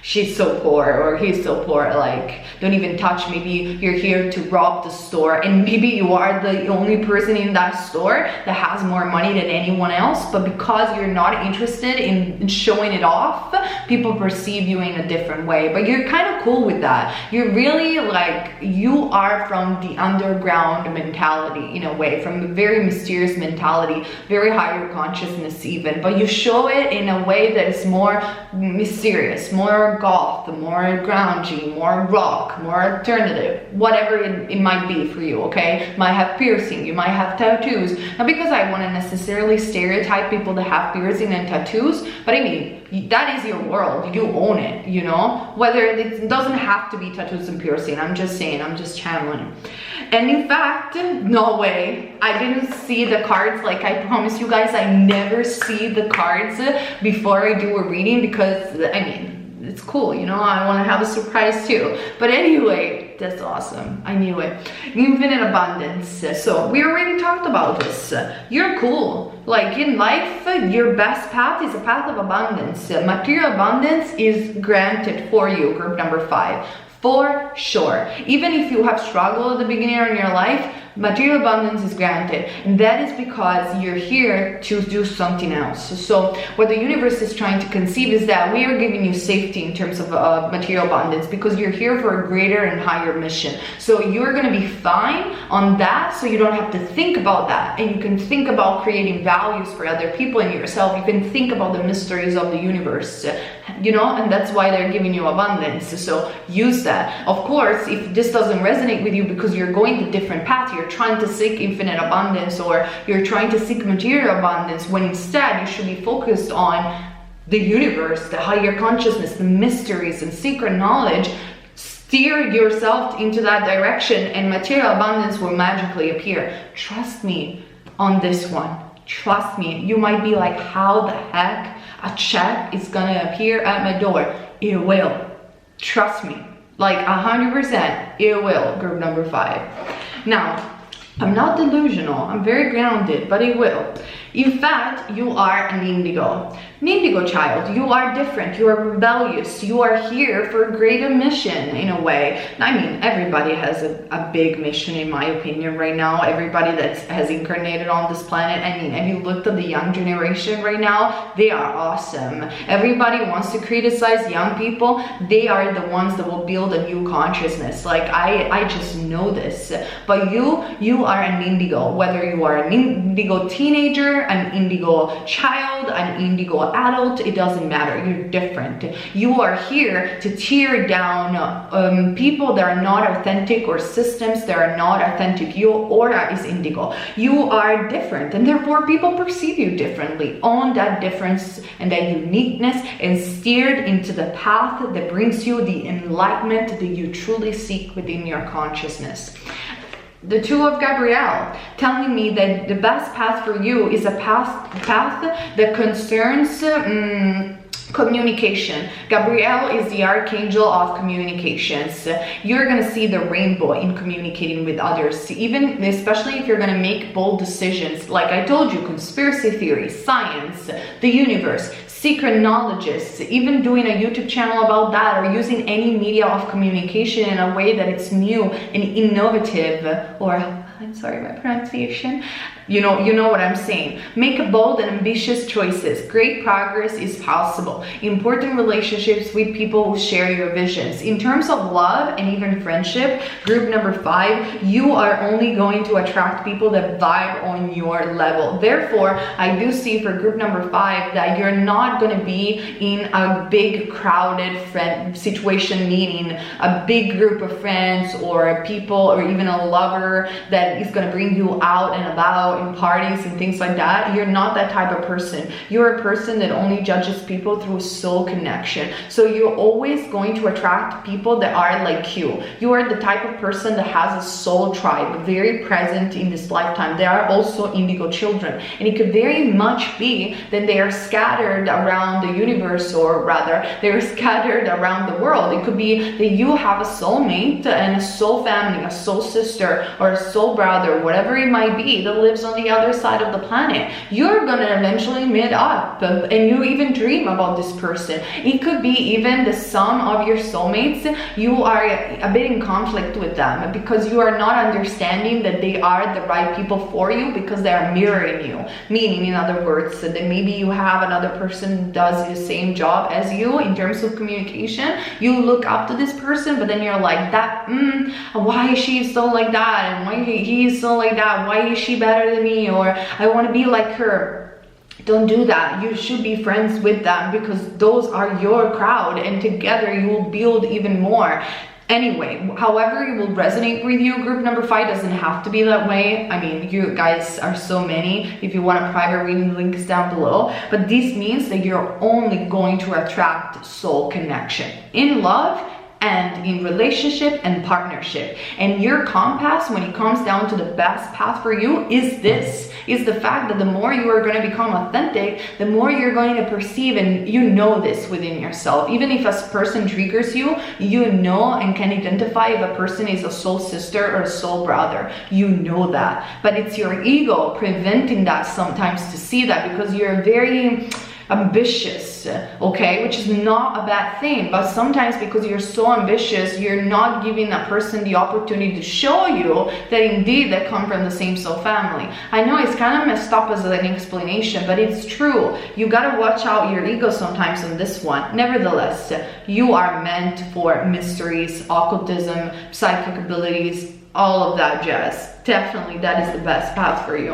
A: she's so poor or he's so poor, like, don't even touch. Maybe you're here to rob the store, and maybe you are the only person in that store that has more money than anyone else, but because you're not interested in showing it off, people perceive you in a different way. But you're kind of cool with that. You're really like, you are from the underground mentality in a way, from a very mysterious mentality, very higher consciousness even, but you show it in a way that is more mysterious, more more goth, more grungy, more rock, more alternative, whatever it might be for you, okay? Might have piercing, you might have tattoos. Not because I want to necessarily stereotype people that have piercing and tattoos, but I mean, that is your world, you own it, you know? Whether it doesn't have to be tattoos and piercing, I'm just saying, I'm just channeling. And in fact, no way, I didn't see the cards. Like I promise you guys, I never see the cards before I do a reading because, I mean, it's cool, you know, I want to have a surprise too. But anyway, that's awesome, I knew it. Infinite abundance. So we already talked about this. You're cool. Like in life, your best path is a path of abundance. Material abundance is granted for you, group number 5. For sure. Even if you have struggled at the beginning of your life, material abundance is granted, and that is because you're here to do something else. So what the universe is trying to conceive is that we are giving you safety in terms of material abundance because you're here for a greater and higher mission. So you're going to be fine on that, so you don't have to think about that, and you can think about creating values for other people and yourself. You can think about the mysteries of the universe, you know, and that's why they're giving you abundance. So use that. Of course, if this doesn't resonate with you because you're going a different path, you're trying to seek infinite abundance, or you're trying to seek material abundance, when instead you should be focused on the universe, the higher consciousness, the mysteries and secret knowledge. Steer yourself into that direction and material abundance will magically appear. Trust me on this one. Trust me. You might be like, how the heck a check is gonna appear at my door? It will. Trust me. Like 100%, it will, group number 5. Now, I'm not delusional, I'm very grounded, but it will. In fact, you are an indigo. An indigo child, you are different, you are rebellious, you are here for a greater mission in a way. I mean, everybody has a big mission in my opinion right now. Everybody that has incarnated on this planet, I mean, have you looked at the young generation right now? They are awesome. Everybody wants to criticize young people. They are the ones that will build a new consciousness. Like, I just know this. But you are an indigo, whether you are an indigo teenager, an indigo child, an indigo adult, it doesn't matter. You're different. You are here to tear down people that are not authentic, or systems that are not authentic. Your aura is indigo. You are different, and therefore people perceive you differently. Own that difference and that uniqueness, and steered into the path that brings you the enlightenment that you truly seek within your consciousness. The Two of Gabrielle, telling me that the best path for you is a path that concerns communication. Gabrielle is the archangel of communications. You're gonna see the rainbow in communicating with others, even especially if you're gonna make bold decisions. Like I told you, conspiracy theory, science, the universe, secret knowledges, even doing a YouTube channel about that, or using any media of communication in a way that it's new and innovative, or I'm sorry, my pronunciation. You know what I'm saying. Make bold and ambitious choices. Great progress is possible. Important relationships with people who share your visions. In terms of love and even friendship, group number 5, you are only going to attract people that vibe on your level. Therefore, I do see for group number 5 that you're not going to be in a big crowded friend situation, meaning a big group of friends or people or even a lover that is going to bring you out and about in parties and things like that. You're not that type of person. You're a person that only judges people through soul connection. So you're always going to attract people that are like you. You are the type of person that has a soul tribe very present in this lifetime. They are also indigo children, and it could very much be that they are scattered around the universe, or rather they're scattered around the world. It could be that you have a soulmate and a soul family, a soul sister or a soul brother, whatever it might be, that lives on the other side of the planet. You're gonna eventually meet up, and you even dream about this person. It could be even the sum of your soulmates. You are a bit in conflict with them because you are not understanding that they are the right people for you, because they are mirroring you. Meaning, in other words, that maybe you have another person who does the same job as you in terms of communication. You look up to this person, but then you're like, why is she so like that, and why he is so like that, why is she better than me, or I want to be like her. Don't do that. You should be friends with them because those are your crowd, and together you will build even more. Anyway, however it will resonate with you, group number 5 doesn't have to be that way. I mean, you guys are so many. If you want a private reading, the link is down below. But this means that you're only going to attract soul connection in love and in relationship and partnership. And your compass, when it comes down to the best path for you, is the fact that the more you are going to become authentic, the more you're going to perceive, and you know this within yourself. Even if a person triggers you, you know and can identify if a person is a soul sister or a soul brother. You know that. But it's your ego preventing that sometimes to see that, because you're very ambitious, okay, which is not a bad thing, but sometimes because you're so ambitious, you're not giving that person the opportunity to show you that indeed they come from the same soul family. I know it's kind of messed up as an explanation, but it's true. You gotta watch out your ego sometimes on this one. Nevertheless, you are meant for mysteries, occultism, psychic abilities, all of that jazz. Definitely that is the best path for you.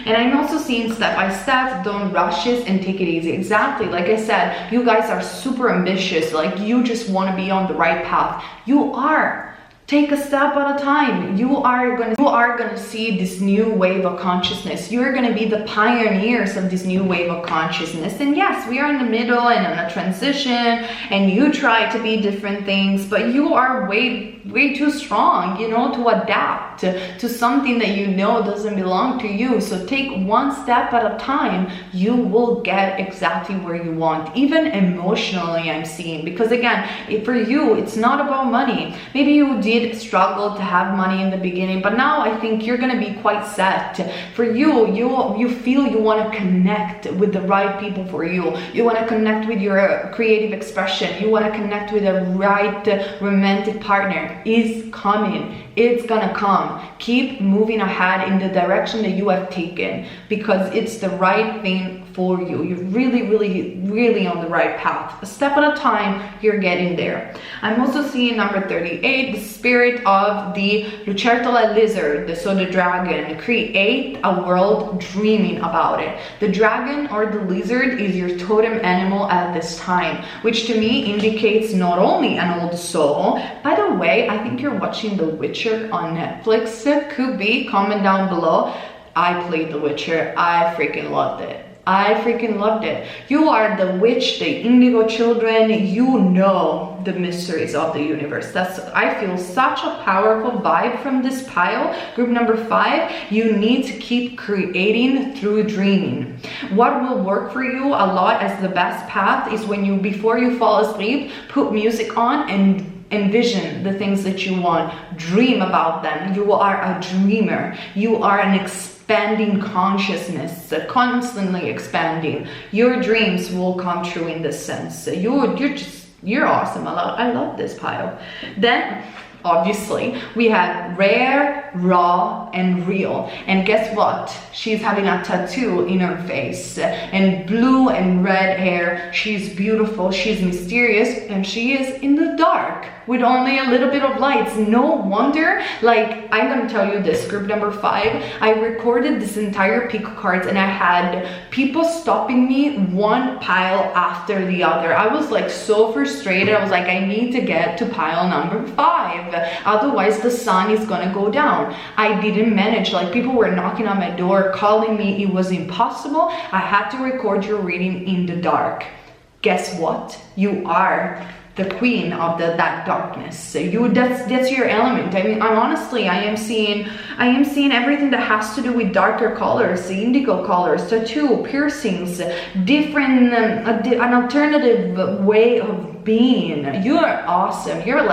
A: And I'm also seeing step by step, don't rush it and take it easy. Exactly, like I said, you guys are super ambitious, like you just want to be on the right path. You are. Take a step at a time. You are gonna see this new wave of consciousness. You're gonna be the pioneers of this new wave of consciousness. And yes, we are in the middle and in a transition, and you try to be different things, but you are way too strong, you know, to adapt to something that you know doesn't belong to you. So take one step at a time. You will get exactly where you want, even emotionally, I'm seeing. Because again, for you, it's not about money. Maybe you did struggle to have money in the beginning, but now I think you're gonna be quite set. For you, you feel you want to connect with the right people for you. You want to connect with your creative expression. You want to connect with a right romantic partner. Is coming. It's gonna come. Keep moving ahead in the direction that you have taken, because it's the right thing for you. You're really on the right path. A step at a time, you're getting there. I'm also seeing number 38, the spirit of the Lucertola lizard, so the dragon. Create a world dreaming about it. The dragon or the lizard is your totem animal at this time, which to me indicates not only an old soul. By the way, I think you're watching The Witcher on Netflix. Could be. Comment down below. I played The Witcher. I freaking loved it. You are the witch, the indigo children. You know the mysteries of the universe. I feel such a powerful vibe from this pile. Group number 5, you need to keep creating through dreaming. What will work for you a lot as the best path is when you, before you fall asleep, put music on and envision the things that you want. Dream about them. You are a dreamer. You are an expanding consciousness, constantly expanding. Your dreams will come true in this sense. You're awesome. I love this pile. Then obviously we have rare, raw, and real. And guess what? She's having a tattoo in her face, and blue and red hair. She's beautiful, she's mysterious, and she is in the dark with only a little bit of lights. No wonder, like, I'm gonna tell you this, group number 5, I recorded this entire pick of cards and I had people stopping me one pile after the other. I was like so frustrated. I was like, I need to get to pile number 5, otherwise the sun is gonna go down. I didn't manage, like people were knocking on my door, calling me. It was impossible. I had to record your reading in the dark. Guess what? You are the queen of that darkness. That's your element. I mean, I am seeing everything that has to do with darker colors, indigo colors, tattoo, piercings, different, an alternative way of being. You are awesome. You're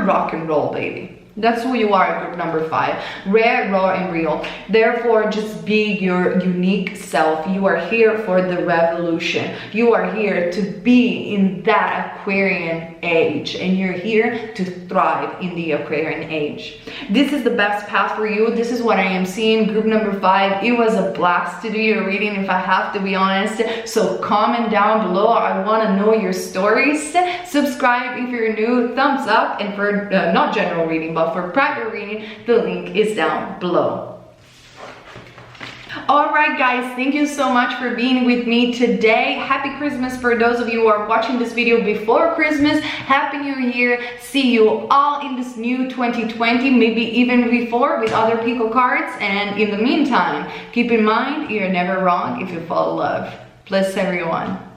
A: rock and roll, baby. That's who you are, group number 5. Rare, raw, and real. Therefore, just be your unique self. You are here for the revolution. You are here to be in that Aquarian age, and you're here to thrive in the Aquarian age. This is the best path for you. This is what I am seeing, group number 5. It was a blast to do your reading, if I have to be honest. So comment down below. I want to know your stories. Subscribe if you're new. Thumbs up. And for not general reading, but for private reading, the link is down below. Alright guys, thank you so much for being with me today. Happy Christmas for those of you who are watching this video before Christmas. Happy New Year. See you all in this new 2020, maybe even before with other pico cards. And in the meantime, keep in mind, you're never wrong if you fall in love. Bless everyone.